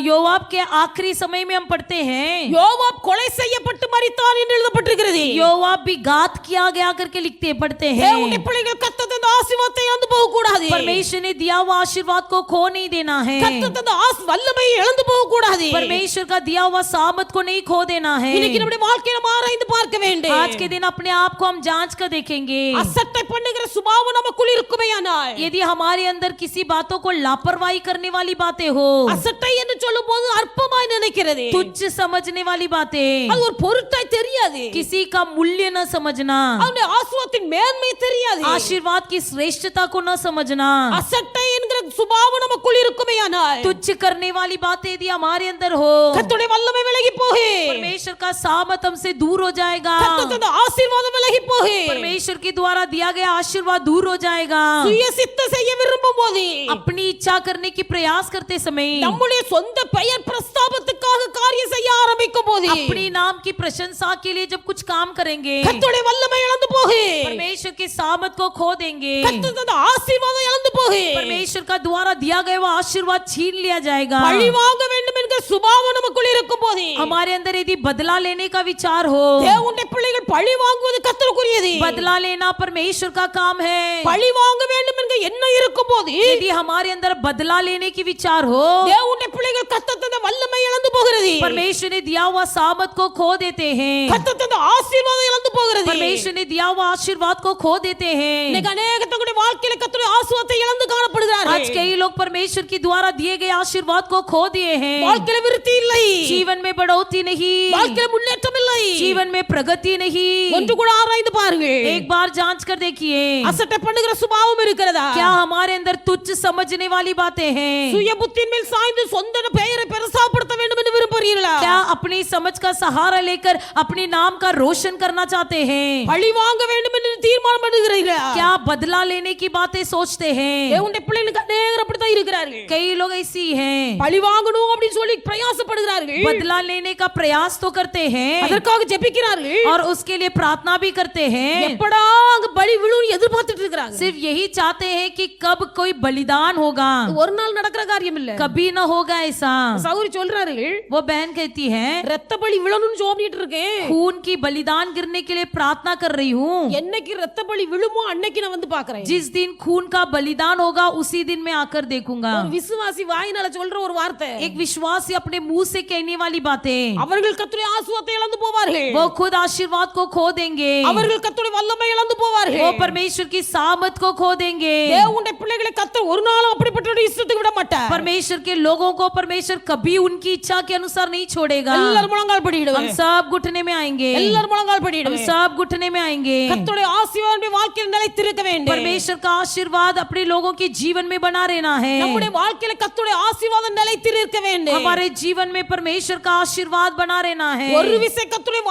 योआब के आखिरी समय में हम पढ़ते हैं, யோவாப் கொலை செய்யப்பட்டு மரித்தான் என்று எழுதப்பட்டிருக்கிறது. योआब भी घात किया गया करके लिखते पढ़ते தேவனுடைய हैं। பிள்ளைகள் கர்த்தர் தந்த ஆசீர்வாதத்தை இழந்து போக கூடாது. परमेश्वर ने दिया हुआ आशीर्वाद को खो नहीं देना है। கர்த்தர் தந்த வல்லமையை இழந்து போக கூடாது. परमेश्वर का दिया हुआ सामत को नहीं खो देना है। இன்னைக்கு நம்முடைய வாழ்க்கையை நாம் ஆராய்ந்து பார்க்க வேண்டும். आज के दिन अपने आप को हम जांच कर देखेंगे। அசட்டை பண்ணுகிற சுபாவம் நமக்குள் இருக்குமேயானால், यदि हमारे अंदर किसी बातों को लापरवाही करने वाली बातें हो, அசட்டை என்று சொல்லும்போது அற்பமாய் நினைக்கிறது, तुच्छ समझने वाली बातें, அது ஒரு பொருட்டாய் தெரியாது, किसी का मूल्य न समझना, அவனுடைய ஆசீர்வாதத்தின் மேன்மை தெரியாது, आशीर्वाद की श्रेष्ठता को न समझना, அசட்டை என்கிற சுபாவம் நமக்குள் இருக்குமேயானால், तुच्छ करने वाली बातें यदि हमारे अंदर हो, கர்த்தருடைய வல்லமை விலகி போகு, परमेश्वर का सामत हमसे दूर हो जाएगा। கர்த்தர் தந்த ஆசீர்வாதம் விலகி போகு, परमेश्वर के द्वारा दिया गया आशीर्वाद दूर हो जाएगा। சுய சித்த செய்ய விரும்பும் போது, अपनी इच्छा करने की प्रयास करते समय, நம்முடைய சொந்த பெயர் பிரஸ்தாபத்துக்காக காரியம் செய்ய ஆரம்பிக்கும் போது, अपनी नाम की प्रशंसा के लिए जब कुछ काम करेंगे, கர்த்தருடைய வல்லமை இழந்து போகு, परमेश्वर के सामत को खो देंगे। கர்த்தர் தந்த ஆசீர்வாதம் இழந்து போகு, परमेश्वर का द्वारा दिया गया वो आशीर्वाद छीन लिया जाएगा। பழி வாங்க வேண்டும் என்கிற சுபாவம் நமக்குள் இருக்கும் போது, हमारे अंदर यदि बदला लेने का विचार हो, தேவனுடைய பிள்ளைகள் பழி வாங்குவது கர்த்தருக்குரியது. बदला लेना परमेश्वर का काम है। பழி வாங்க வேண்டும் என்கிற எண்ணம் இருக்கும் போது, यदि हमारे अंदर बदला लेने की विचार हो, தேவனுடைய பிள்ளைகள் கர்த்தர் தந்த வல்லமை இழந்து போகிறது. परमेश्वर ने दिया हुआ सामत को खो देते हैं। கர்த்தர் தந்த அந்த ஆசீர்வாதம் இழந்து போகிறது. परमेश्वर ने दिया हुआ आशीर्वाद को खो देते हैं। இன்னைக்கு अनेक தங்களுடைய வாழ்க்கையில கர்த்தருடைய ஆசீர்வாதத்தை இழந்து காணப்படுகிறார்கள். आज कई लोग परमेश्वर के द्वारा दिए गए आशीर्वाद को खो दिए हैं। வாழ்க்கையில விருத்தி இல்லை, जीवन में बढ़ोतरी नहीं, வாழ்க்கையில முன்னேற்றம் இல்லை, जीवन में प्रगति नहीं। ஒன்று கூட ஆராய்ந்து பாருங்கள். एक बार जांच कर देखिए, அசட்டை பண்ணுகிற சுபாவம் இருக்கிறதா? क्या हमारे अंदर तुच्छ समझने वाली बातें हैं? சுய புத்தியின் மேல் சாய்ந்து சொந்த பெயரை பெருசாப்படுத்த வேண்டும் என்று விரும்புகிறீர்களா? क्या अपनी समझ का सहारा लेकर अपने नाम का रोशन करना चाहते हैं? பழி வாங்க வேண்டும் என்று தீர்மானம் பண்ணுகிறீர்களா? क्या बदला लेने की बातें सोचते हैं? தேவனுடைய பிள்ளைகளுக்கு அநேகர் அப்படித்தான் இருக்கிறார்கள். कई लोग ऐसी हैं, பழி வாங்கணும் அப்படி சொல்லி பிரயாசப்படுகிறார்கள், बदला लेने का प्रयास तो करते हैं அதற்காக ஜெபிக்கிறார்கள், और उसके लिए प्रार्थना भी करते हैं। எப்படா அங்க பலி விழுன்னு எதிர்பார்த்துட்டு இருக்கிறாங்க. सिर्फ यही चाहते हैं कि कब कोई बलिदान होगा, ஒரு நாள் நடக்கிற காரியம் இல்ல. कभी ना होगा ऐसा। சௌரி சொல்றார்கள், वो बहन कहती है, ரத்த பலி விழணும்னு ஜோமிட்டு இருக்கேன், खून की बलिदान गिरने के लिए प्रार्थना कर रही हूँ। என்னைக்கு ரத்த பலி விழுமோ அன்னைக்கு நான் வந்து பாக்குறேன். जिस दिन खून का बलिदान होगा उसी दिन मैं आकर देखूंगा। ஒரு விசுவாசி வாயினால சொல்ற ஒரு வார்த்தை, एक विश्वासी अपने मुंह से कहने वाली बातें, அவர்கள் கர்த்தருடைய ஆசீர்வாதத்தை இழந்து போவார்கள், वो खुद आशीर्वाद को खो देंगे, அவர்கள் கர்த்தருடைய வல்லமை இழந்து போவார்கள், वो परमेश्वर की सामत को खो देंगे। தேவனுடைய பிள்ளைகளை கர்த்தர் ஒரு நாளும் அப்படிப்பட்ட இஷ்டத்துக்கு விட மாட்டார். परमेश्वर के लोगों को परमेश्वर कभी उनकी इच्छा के अनुसार नहीं छोड़ेगा। எல்லாரும் முழங்கால் हम படியிடுவாங்க, सब घुटने में आएंगे, எல்லாரும் முழங்கால் हम படியிடுவாங்க. सब घुटने में आएंगे। கர்த்தருடைய ஆசீர்வாதம் வாழ்க்கையில் நிலைத்திருக்க வேண்டும். परमेश्वर का आशीर्वाद अपने लोगों के जीवन में बना रहना है। நம்முடைய வாழ்க்கையில கர்த்தருடைய ஆசீர்வாதம் நிலைத்திருக்க வேண்டும். हमारे जीवन में परमेश्वर का आशीर्वाद बना रहना है। ஒரு விசை கர்த்தருடைய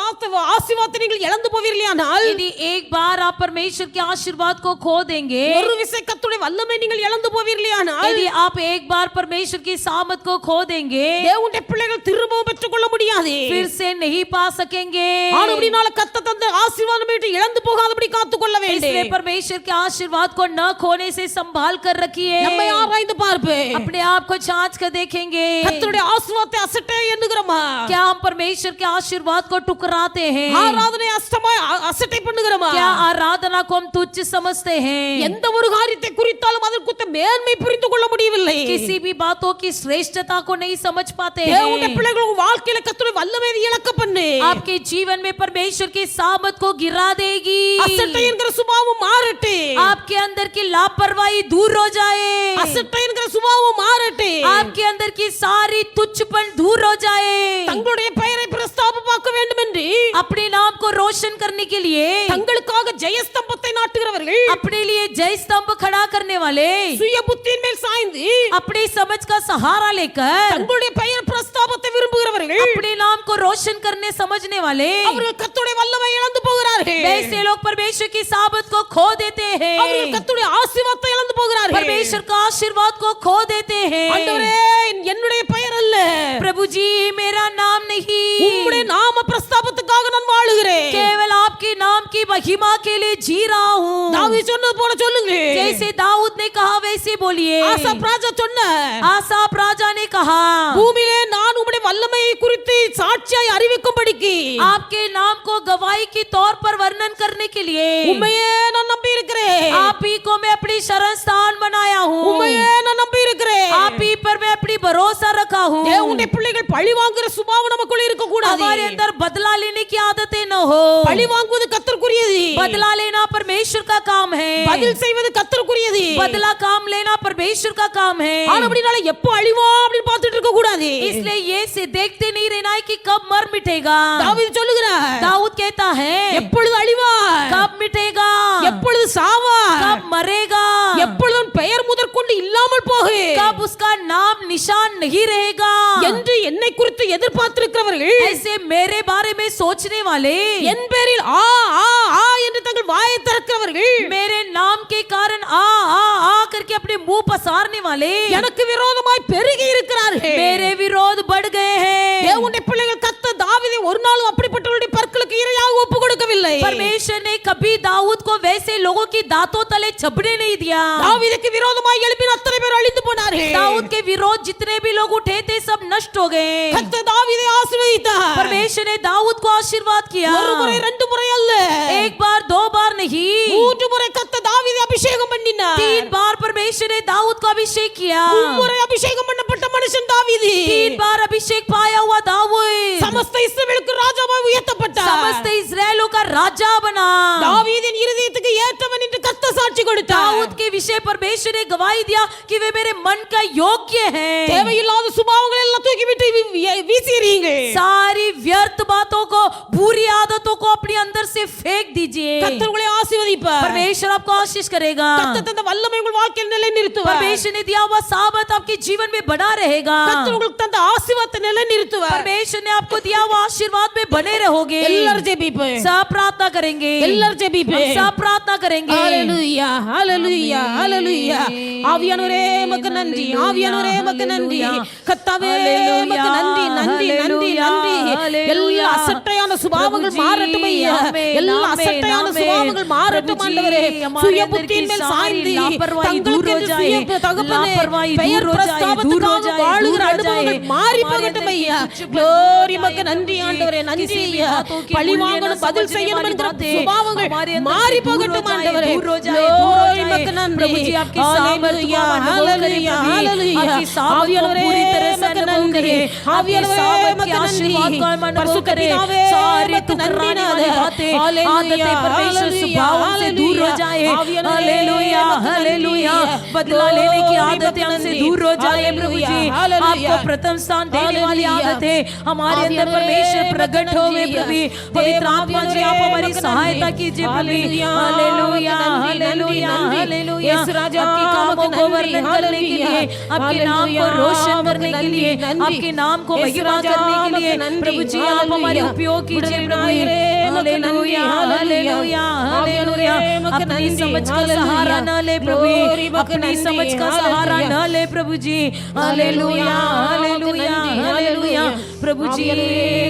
ஆசீர்வாதத்தை நீங்கள் இழந்து போவீர்களானால், यदि एक बार आप परमेश्वर के आशीर्वाद को खो देंगे, ஒரு விசை கர்த்தருடைய வல்லமை நீங்கள் இழந்து போவீர்களானால், यदि आप एक बार परमेश्वर की सामत को खो देंगे, தேவனுடைய பிள்ளைகள் திரும்பவும் பெற்றுக்கொள்ள முடியாது. फिर से नहीं पा सकेंगे। ஆனபடினால கர்த்தர் தந்த ஆசீர்வாதம் விட்டு இழந்து போகாதபடி காத்துக்கொள்ள इसलिए வேண்டும். परमेश्वर के आशीर्वाद को न खोने से संभाल कर रखिए। நம்மை ஆராய்ந்து பார்ப்பேன், अपने आप को जांच कर देखेंगे, கர்த்தருடைய ஆசீர்வாதத்தை அசட்டை எண்ணுகிறோமா? क्या हम परमेश्वर के आशीर्वाद को टुकराते हैं? ஆராதனை அஷ்டமாய் அசட்டை பண்ணுகிறோமா? क्या आराधना को हम तुच्छ समझते हैं? எந்த ஒரு காரியத்தை குறித்தாலும் அதற்குத்த மேன்மை புரிந்து கொள்ள முடியவில்லை. किसी भी बातों की श्रेष्ठता को नहीं समझ पाते தேவனுடைய हैं। பிள்ளைகள் உங்க வாழ்க்கையில கர்த்தருடைய வல்லமையை இழக்க பண்ணு. आपके जीवन में परमेश्वर की सामत को गिरा देगी। அசட்டை என்கிற சுபாவம் மாறட்டு. आपके अंदर की लापरवाही दूर हो जाए। அசட்டை என்கிற சுபாவம் மாறட்டு. आपके अंदर की सारी तुच्छपन दूर हो जाए। தங்களுடைய பெயரை பிரஸ்தாபமாக்க வேண்டும் என்று अपने नाम को रोशन करने के लिए தங்களுக்காக ஜெயஸ்தம்பத்தை நாட்டுகிறவர்கள், अपने लिए जय स्तंभ खड़ा करने वाले, சுய புத்தியின் மேல் சாய்ந்து अपनी समझ का सहारा लेकर தங்களுடைய பெயர் பிரஸ்தாபத்தை விரும்புகிறவர்கள், अपने नाम को रोशन करने समझने वाले, அவர்கள் கர்த்தருடைய வல்லமை இழந்து போகிறார்கள். वैसे लोग परमेश्वर की सामत को खो देते हैं। அவர்கள் கர்த்தருடைய ஆசீர்வாதத்தை இழந்து போகிறார்கள். परमेश्वर का आशीर्वाद को खो देते हैं। ஆண்டவரே, என்னுடைய பெயர் அல்ல, प्रभु जी मेरा नाम नहीं, உம்முடைய நாம பிரஸ்தாபத்துக்காக நான் வாழுகிறேன். केवल आपके नाम की महिमा के लिए जी रहा हूँ। தாவீது சொன்னது போல சொல்லுங்க. जैसे दाऊद ने कहा वैसे बोलिए। ஆசாப் ராஜா சொன்ன, आसाप राजा ने कहा, பூமியிலே நான் உம்முடைய வல்லமையை குறித்து சாட்சியாய் அறிவிக்கும்படிக்கு आपके नाम को गवाही के तौर पर वर्णन करने के लिए உம்மையே நான் நம்பி இருக்கிறேன். आप ही को मैं अपनी शरण स्थान बनाया हूँ। உம்மையே நான் நம்பி இருக்கிறேன். आप ही पर मैं अपनी भरोसा रखा हूँ। தேவனுடைய பிள்ளைகள் பழி வாங்குற சுபாவம் நமக்குள்ள இருக்க கூடாது. हमारे अंदर बदला लेने की आदतें न हो। பழி வாங்குவது கர்த்தருக்குரியது. बदला लेना परमेश्वर का काम है। பதில் செய்வது கர்த்தருக்குரியது. बदला काम लेना परमेश्वर का काम है। ஆனபடினால எப்போ அழிவா அப்படி பார்த்துட்டு இருக்க கூடாது. इसलिए ये से देखते नहीं रहना है कि कब मर मिटेगा। தாவீது சொல்லுகிறார், दाऊद कहता है எப்பொழுது அழிவா, कब मिटेगा, எப்பொழுது சாவா, कब मरेगा, எப்பொழுது பெயர் முதற்கொண்டு இல்லாமல் போகு, कब उसका नाम निशान नहीं रहेगा என்று என்னை குறித்து எதிர்பார்த்திருக்கிறவர்கள், ऐसे मेरे बारे में सोचने वाले, என் பேரில் ஆ ஆ ஆ என்று தங்கள் வாயை திறக்கிறவர்கள், मेरे नाम के कारण आ आ आ करके अपने मुंह पसारने वाले எனக்கு விரோதமாய் பெருகி இருக்கிறார்கள். मेरे विरोध बढ़ गए हैं। தேவனுடைய பிள்ளைகள் கர்த்தர் தாவீதை ஒரு நாளும் அப்படிப்பட்டவருடைய பற்களுக்கு இரையாக ஒப்பு கொடுக்கவில்லை. परमेश्वर ने कभी दाऊद को वैसे लोगों की दांतों तले छपने नहीं दिया। தாவீதுக்கு விரோதமாய் எழுப்பின அத்தனை பேர் அழிந்து போனார்கள். दाऊद के विरोध जितने भी लोग उठे थे सब नष्ट हो गए। கர்த்தர் தாவீதை ஆசீர்வதித்தார். परमेश्वर ने दाऊद को आशीर्वाद किया। ஒரு முறை ரெண்டு முறை அல்ல, एक बार दो बार नहीं, மூன்று முறை கர்த்தர் தாவீதை அபிஷேகம் பண்ணினார். 3 बार परमेश्वर ने दाऊद को अभिषेक किया। மும்முறை அபிஷேகம் பண்ணப்பட்ட மனுஷன் தாவீது. 3 बार अभिषेक पाया हुआ दाऊद। समस्त இஸ்ரவேலுக்கு ராஜாவாக உயர்த்தப்பட்டார். समस्त इस्राएलों का राजा बना. தாவீதின் இருதயத்துக்கு ஏற்றவன் என்று கர்த்தர் சாட்சி கொடுத்தார். दाऊद के विषय परमेश्वर ने गवाही दिया कि वे मेरे मन का योग्य है. தேவையில்லாத சுபாவங்களை எல்லாம் தூக்கி விட்டு வீசி எறியுங்க. सारी व्यर्थ बातों को, बुरी आदतों को अपने अंदर से फेंक दीजिए. கர்த்தர் உங்களை ஆசீர்வதிப்பார். परमेश्वर आपको आशीष करेगा. கர்த்தர் தந்த வல்லமை உங்கள் வாழ்க்கையில் நிலைநிறுத்துவார். परमेश्वर ने दिया हुआ सामर्थ आपके जीवन में बना रहेगा. கர்த்தர் உங்களுக்கு தந்த ஆசீர்வாதத்தை நிலைநிறுத்துவார். परमेश्वर ने आपको दिया हुआ आशीर्वाद में बने रहोगे. எல்லாரும் ஜெபிப்போம். सब प्रार्थना करेंगे. எல்லாரும் ஜெபிப்போம். सब प्रार्थना करेंगे. ஹalleluya ஹalleluya ஹalleluya. ஆவியானவரே உமக்கு நன்றி. ஆவியானவரே உமக்கு நன்றி. கர்த்தாவே உமக்கு நன்றி நன்றி நன்றி நன்றி. எல்லா அசட்டையான சுபாவங்கள் மாறட்டும் ஐயா. எல்லா அசட்டையான சுபாவங்கள் மாறட்டும் ஆண்டவரே. சுய புத்தியின் மேல் சாய்ந்து தங்களுக்கு சுய தகப்பனே பெயர் பிரஸ்தாபத்துக்காக வாழுகிற அனுபவங்கள் மாறி போகட்டும் ஐயா. glory உமக்கு நன்றி ஆண்டவரே. நன்றி ஐயா. பழி வாங்கணும், பதில் செய்யணும் என்கிற சுபாவங்கள் மாறி போகட்டும் ஆண்டவரே. glory உமக்கு நன்றி. ஹalleluya ஹalleluya ஹalleluya. ஆவியானவரே உமக்கு நன்றி. ஆவியானவரே உமக்கு நன்றி. பரிசுத்த பிதாவே உமக்கு நன்றி. आदतें परमेश्वर स्वभाव से दूर हो जाए. Hallelujah hallelujah. बदला लेने की आदतें हमसे दूर हो जाए प्रभु जी. आपको प्रथम स्थान देने वाली आदतें हमारे अंदर परमेश्वर प्रकट होवे प्रभु. पवित्र आत्मा जी आप हमारी सहायता कीजिए प्रभु. Hallelujah hallelujah hallelujah. आपके कामों को वर्णन करने के लिए, आपके नाम को रोशन करने के लिए, आपके नाम को महिमा करने के लिए प्रभु जी आप हमारे उपयोग कीजिए प्रभु. Hallelujah hallelujah hallelujah. अपनी समझ का सहारा न ले प्रभु. अपनी समझ का सहारा न ले प्रभु जी. Hallelujah hallelujah hallelujah. प्रभु जी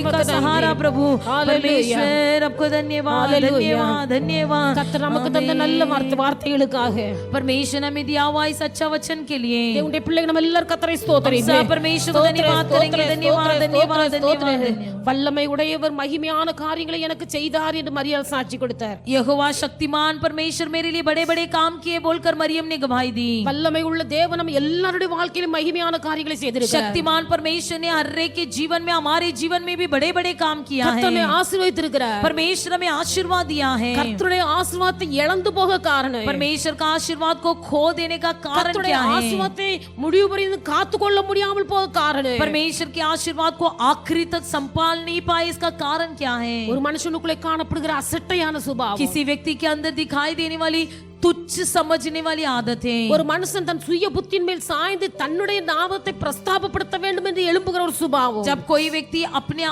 का सहारा प्रभु. परमेश्वर आपको धन्यवाद धन्यवाद धन्यवाद. கர்த்தர் நமக்கு தந்த நல்ல வார்த்தைகளுக்காக परमेश्वर हमें दिया हुआ इस अच्छा वचन के लिए தேவனுடைய பிள்ளைகள் நம்ம எல்லாரும் கர்த்தரை ஸ்தோத்திரிப்போம். परमेश्वर को धन्यवाद करेंगे. धन्यवाद धन्यवाद धन्यवाद. வல்லமை உடையவர் மகிமையான காரியங்களை எனக்கு செய்தார் என்று மரியாள் சாட்சி கொடுத்தார். यहोवा शक्तिमान परमेश्वर मेरे लिए बड़े बड़े काम किए बोलकर मरियम ने गवाही दी. வல்லமை உள்ள தேவன் நம்ம எல்லாருடைய வாழ்க்கையிலும் மகிமையான காரியங்களை செய்திருக்கிறார். शक्तिमान परमेश्वर ने हर एक के जीवन में, हमारे जीवन में भी बड़े बड़े काम किया है. கர்த்தர் ஆசீர்வதித்திருக்கிறார். परमेश्वर हमें आशीर्वाद दिया है. கர்த்தருடைய ஆசீர்வாதத்தை இழந்து போக காரணம் परमेश्वर का आशीर्वाद को खो देने का कारण क्या है? ஆசீர்வாதத்தை முடிவு வரைக்கும் காத்துக்கொள்ள முடியாமல் போக காரணம் परमेश्वर के आशीर्वाद को आखिरी तक संभाल नहीं पाए, इसका कारण क्या है? ஒரு மனுஷனுக்குள்ளே காணப்படுகிற அசட்டையான சுபாவம், किसी व्यक्ति के अंदर दिखाई देने वाली तुच्छ समझने वाली आदतें. ஒரு மனுஷன் தன் சுய புத்தியின் மேல் சாய்ந்து தன்னுடைய நாமத்தை பிரஸ்தாபப்படுத்த வேண்டும் என்று எழும்புகிற ஒரு சுபாவம். जब कोई व्यक्ति अपने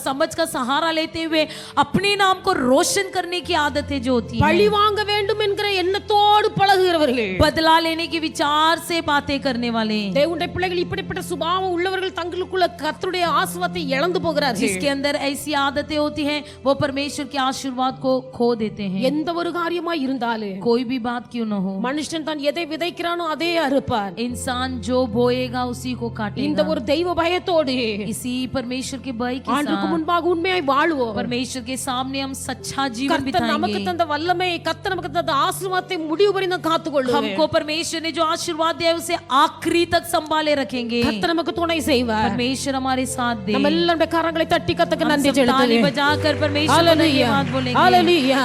समझ का सहारा लेते हुए अपने नाम को रोशन करने की आदतें जो होती हैं, பழி வாங்க வேண்டும் என்கிற எண்ணத்தோடு பழகுகிறவர்கள், बदला लेने के विचार से बातें करने वाले, தேவனுடைய பிள்ளைகள் இப்படிப்பட்ட சுபாவம் உள்ளவர்கள் தங்களுக்குள்ள கர்த்தருடைய ஆசீர்வாதத்தை இழந்து போகிறார்கள். जिसके अंदर ऐसी आदतें होती हैं वो परमेश्वर के आशीर्वाद को खो देते हैं. எந்த ஒரு காரியமாய் இருந்தாலும் कोई भी बात क्यों न हो, மனுஷன் தான் எதை விதைக்கிறானோ அதே அறுப்பான். इंसान जो बोएगा उसी को இந்த काटेगा. ஒரு தெய்வ பயத்தோடு इसी परमेश्वर के भय के ஆண்டுக்கு साथ முன்பாக உண்மையாய் வாழ்வோம். परमेश्वर के सामने हम सच्चा जीवन கர்த்தர் நமக்கு बिताएंगे. தந்த வல்லமை, கர்த்தர் நமக்கு தந்த ஆசீர்வாதத்தை முடிவு வரைக்கும் காத்துக்கொள்ளுவோம். हमको परमेश्वर ने जो आशीर्वाद दिया है उसे आखिरी तक संभाले रखेंगे. கர்த்தர் நமக்கு துணை செய்வார். परमेश्वर हमारे साथ दे. நம்ம எல்லாரும் கரங்களை தட்டி கர்த்தருக்கு நன்றி ताली செலுத்துவோம். बजाकर परमेश्वर को धन्यवाद बोलेंगे. ஹalleluya.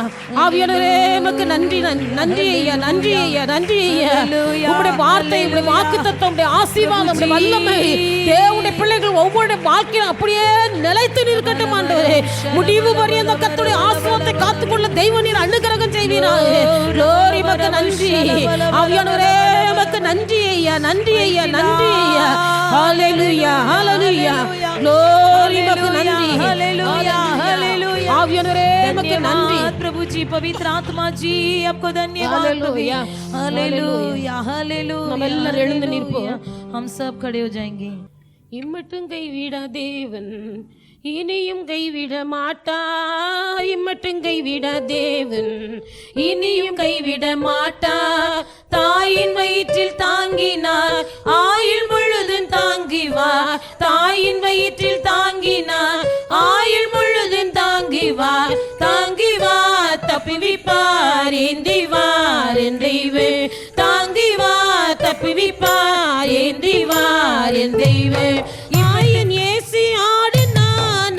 ஆவியானவரே உமக்கு நன்றி நன்றி ஐயா, நன்றி ஐயா, நன்றி ஐயா. உம்முடைய வார்த்தை, உம்முடைய வாக்குத்தத்தம், உம்முடைய ஆசீர்வாதம், உம்முடைய வல்லமை தேவனுடைய பிள்ளைகள் ஒவ்வொரு வாழ்க்கையிலும் அப்படியே நிலைத்து நிற்கட்டும் ஆண்டவரே. முடிவு வரையும் கர்த்தருடைய ஆசீர்வாதத்தை காத்துக்கொள்ள தெய்வ நீர் அனுகிரகம் செய்வீராக. glory உமக்கு நன்றி. ஆவியானவரே உமக்கு நன்றி ஐயா, நன்றி ஐயா, நன்றி ஐயா. ஹalleluya ஹalleluya. glory உமக்கு நன்றி. Hallelujah hallelujah. ஆவியானவரே உமக்கு நன்றி. प्रभु जी, पवित्र आत्मा जी आपको धन्यवाद. Hallelujah hallelujah hallelujah. நம்ம எல்லாரும் எழுந்து நிற்போம். हम सब खड़े हो जाएंगे. இம்மட்டும் கைவிட தேவன் இனியும் கைவிட மாட்டார். இம்மட்டும் கைவிட தேவன் இனியும் கைவிட மாட்டார். தாயின் வயிற்றில் தாங்கினார், ஆயுள் முழுதும் தாங்கிவார். தாயின் வயிற்றில் தாங்கினார், ஆயுள் முழுதும் தாங்கிவார். தாங்கிவார், தப்புவிப்பார், ஏந்திவார் என் தெய்வம். தாங்கிவார், தப்புவிப்பார், ஏந்திவார் என் தெய்வம். ஆயன் ஏசி ஆடினார்,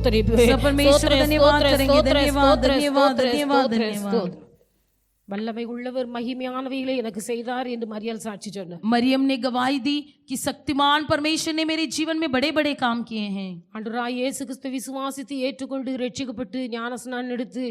ஸ்தோத்திரிப்பு. सब परमेश्वर ஸ்தோத்திர, धन्यवाद ஸ்தோத்திர, करेंगे ஸ்தோத்திர, धन्यवाद ஸ்தோத்திர, धन्यवाद ஸ்தோத்திர, धन्यवाद ஸ்தோத்திர, धन्यवाद ஸ்தோத்திர. வல்லமை உள்ளவர் மகிமையானவைகளை எனக்கு செய்தார் என்று மரியாள் சாட்சி சொன்னார். मरियम ने गवाही दी कि शक्तिमान परमेश्वर ने मेरे जीवन में बड़े बड़े काम किए हैं। ஆண்டவராய் இயேசு கிறிஸ்து விசுவாசித்து ஏற்றுக்கொண்டு ரட்சிக்கப்பட்டு ஞானஸ்நானம் எடுத்து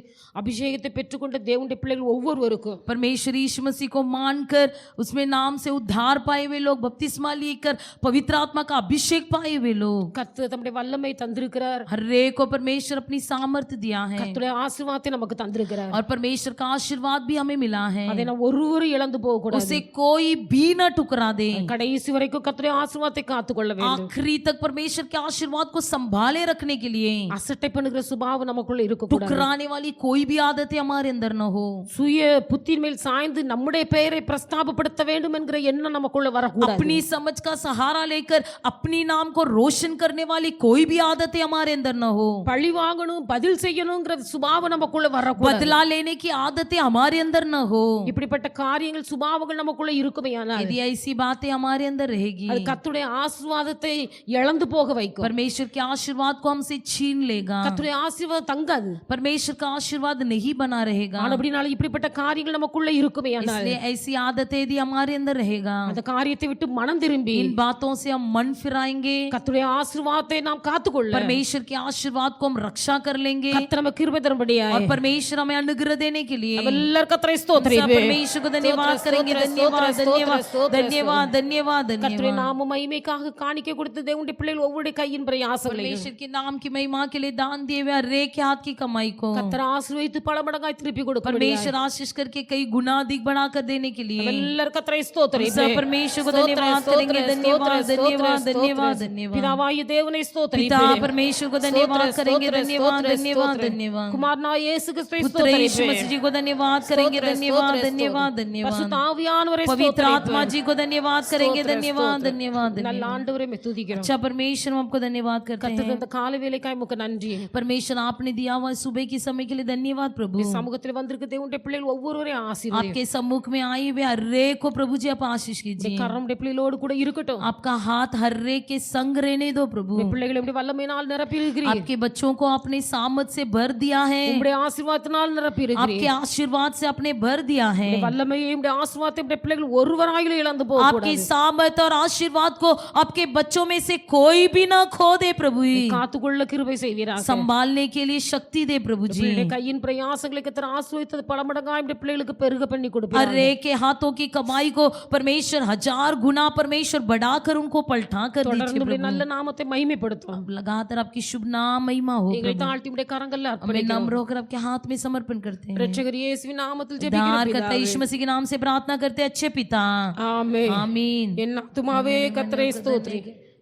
அபிஷேகத்தை பெற்றுக்கொண்ட தேவனுடைய பிள்ளைகள் ஒவ்வொருவருக்கும் परमेश्वर यीशु मसीह को मानकर उसमें नाम से उद्धार पाए हुए लोग, बपतिस्मा लेकर पवित्र आत्मा का अभिषेक पाए हुए लोग, கர்த்தர் தம்முடைய வல்லமை தந்திருக்கிறார். हर एक को परमेश्वर अपनी सामर्थ्य दिया है கர்த்தருடைய ஆசீர்வாதத்தை நமக்கு தந்திருக்கிறார். और परमेश्वर का आशीर्वाद भी हमें मिला है। அதை நாம் ஒருவரும் இழந்து போக கூடாது. उसे कोई भी न ठुकरा दे। கடைசி வரைக்கும் கர்த்தருடைய ஆசீர்வாதத்தை காத்துக்கொள்ள வேண்டும். आखिरी तक परमेश्वर के आशीर्वाद को संभाले रखने के लिए அசட்டை பண்ணுகிற சுபாவம் நமக்குள்ள இருக்க கூடாது. ठुकराने वाली कोई भी आदतें हमारे अंदर न हो। சுய புத்தியின் மேல் சாய்ந்து நம்முடைய பெயரை பிரஸ்தாபப்படுத்த வேண்டும் என்கிற எண்ணம் நமக்குள்ள வரக்கூடாது. अपनी समझ का सहारा लेकर अपनी नाम को रोशन करने वाली कोई भी आदतें हमारे अंदर न हो। பழி வாங்கணும், பதில் செய்யணும்ங்கிற சுபாவம் நமக்குள்ள வரக்கூடாது. बदला लेने की आदतें हमारे अंदर न हो। இப்படிப்பட்ட காரியங்கள் சுபாவங்கள் நமக்குள்ள இருக்குமேயானால் यदि ऐसी बातें हमारे अंदर रहेगी அது கர்த்தருடைய ஆசீர்வாதத்தை இழந்து போக வைக்கும். परमेश्वर के आशीर्वाद को हमसे छीन लेगा। கர்த்தருடைய ஆசீர்வாதம் தங்காது. परमेश्वर का आशीर्वाद नहीं बना रहेगा। அப்படினால இப்படிப்பட்ட காரியங்கள் நமக்குள்ள இருக்குமேயானால் इसलिए ऐसी आदतें यदि हमारे अंदर रहेगा, அந்த காரியத்தை விட்டு மனம் திரும்பி इन बातों से हम मन फिराएंगे, கர்த்தருடைய ஆசீர்வாதத்தை நாம் காத்துக்கொள்ள परमेश्वर के आशीर्वाद को हम रक्षा कर लेंगे கர்த்தர் நமக்கு கிருபை தரும்படியாய் और परमेश्वर हमें अनुग्रह देने के लिए எல்லாரும் கர்த்தரை सब ஸ்தோத்திரிப்போம். परमेश्वर को धन्यवाद करेंगे। धन्यवाद धन्यवाद धन्यवाद धन्यवाद கர்த்தருடைய धन्यवाद। நாம மகிமைக்காக காணிக்கை கொடுத்து தேவனுடைய பிள்ளைகள் ஒவ்வொரு கையின் பிரயாசங்களை परमेश्वर के नाम की महिमा के लिए दान दिए हुए हर एक के हाथ की कमाई को கர்த்தர் ஆசீர்வதித்து பல மடங்காய் திருப்பி கொடுப்பார். परमेश्वर आशीष करके कई गुना अधिक बढ़ाकर देने के लिए எல்லாரும் கர்த்தரை सब ஸ்தோத்திரிப்போம். परमेश्वर को धन्यवाद करेंगे। धन्यवाद धन्यवाद धन्यवाद धन्यवाद। பிதாவாகிய தேவனை पिता ஸ்தோத்திரிப்போம். परमेश्वर को धन्यवाद करेंगे। धन्यवाद धन्यवाद धन्यवाद। குமாரனாகிய இயேசு கிறிஸ்துவை पुत्र यीशु ஸ்தோத்திரிப்போம். मसीह जी को धन्यवाद करेंगे। धन्यवाद धन्यवाद धन्यवाद। பரிசுத்த ஆவியானவரை पवित्र ஸ்தோத்திரிப்போம். आत्मा जी को धन्यवाद करेंगे। धन्यवाद धन्यवाद நல்ல धन्यवाद। ஆண்டவரை துதிக்கிறோம். अच्छा परमेश्वर हम आपको धन्यवाद करते கர்த்தர் हैं। இந்த காலை வேளைக்காய் உமக்கு நன்றி. परमेश्वर आपने दिया हुआ सुबह के समय के लिए धन्यवाद प्रभु। சமூகத்தில் வந்திருக்க தேவனுடைய பிள்ளைகள் ஒவ்வொருவரையும் ஆசீர்வதி. आपके सम्मुख में आई हुए हर एक को प्रभु जी आप आशीष कीजिए। கர்த்தருடைய பிள்ளைகளோடு கூட இருக்கட்டும். आपका हाथ हर एक के संग रहने दो प्रभु। பிள்ளைகளை எப்படி வல்லமையினால் நிரப்பி இருக்கிறீர். आपके बच्चों को आपने सामत से भर दिया है। உம்முடைய ஆசீர்வாதத்தினால் நிரப்பி இருக்கிறீர். आपके आशीर्वाद से आपने भर दिया है। வல்லமையை உம்முடைய ஆசீர்வாதத்தை உம்முடைய பிள்ளைகள் ஒருவராயிலும் இழந்து போக आपकी सामत और आशीर्वाद को आपके बच्चों में से कोई भी ना खो दे प्रभु। காத்துக்கொள்ள கிருபை செய்வீராக. संभालने के लिए शक्ति दे प्रभु जी। பிள்ளைகளுடைய கையின் பிரயாசங்களை கர்த்தர் ஆசீர்வதித்து பல மடங்காய் உம்முடைய பிள்ளைகளுக்கு பெருக பண்ணி கொடுப்பீர். हर एक के हाथों की कमाई को परमेश्वर हजार गुना परमेश्वर बढ़ाकर उनको पलटा कर दीजिए தொடர்ந்து உம்முடைய प्रभु। நல்ல நாமத்தை மகிமைப்படுத்தும். अब लगातार आपकी शुभ नाम महिमा हो எங்களை प्रभु। தாழ்த்தி உம்முடைய கரங்கள்ல हमें அர்ப்பணிக்கிறோம். नम्र होकर आपके हाथ में समर्पण करते हैं। இரட்சகர் இயேசுவின் நாமத்தில் उद्धार ஜெபிக்கிறோம் करते பிதாவே. यीशु मसीह के नाम से प्रार्थना करते हैं अच्छे पिता। ஆமென். आमीन। என் ஆத்துமாவே கர்த்தரை ஸ்தோத்திரி.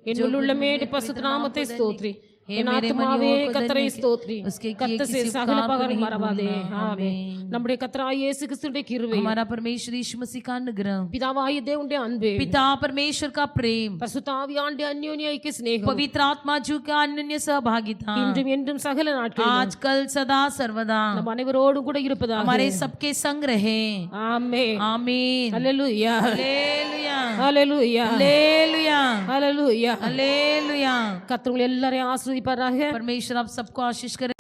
என் உள்ளமே பரிசுத்த நாமத்தை ஸ்தோத்திரி. என் ஆத்துமாவே கர்த்தரை ஸ்தோத்திரி. கர்த்தர் से சகல பகரம் மறவாதே. ஆமென். நம்முடைய கர்த்தராகிய இயேசு கிறிஸ்துவின் கிருபை, हमारा परमेश्वर यीशु मसीह का अनुग्रह, பிதாவாகிய தேவனுடைய அன்பு, पिता परमेश्वर का प्रेम, பரிசுத்த ஆவியானவருடைய அந்யோன்ய ஐக்கிய சிநேகம் पवित्र आत्मा जी का अन्योन्य सहभागिता இன்றும் என்றும் சகல நாட்களிலும் आजकल सदा सर्वदा நம் அனைவரோடும் கூட இருப்பதாக. हमारे सबके संग रहे। ஆமென். आमीन। ஹல்லேலூயா. हालेलुया ஹல்லேலூயா. हालेलुया ஹல்லேலூயா. हालेलुया। கர்த்தர் உங்களை எல்லாரையும் ஆசீர்வதிப்பாராக. परमेश्वर आप सबको आशीष करे।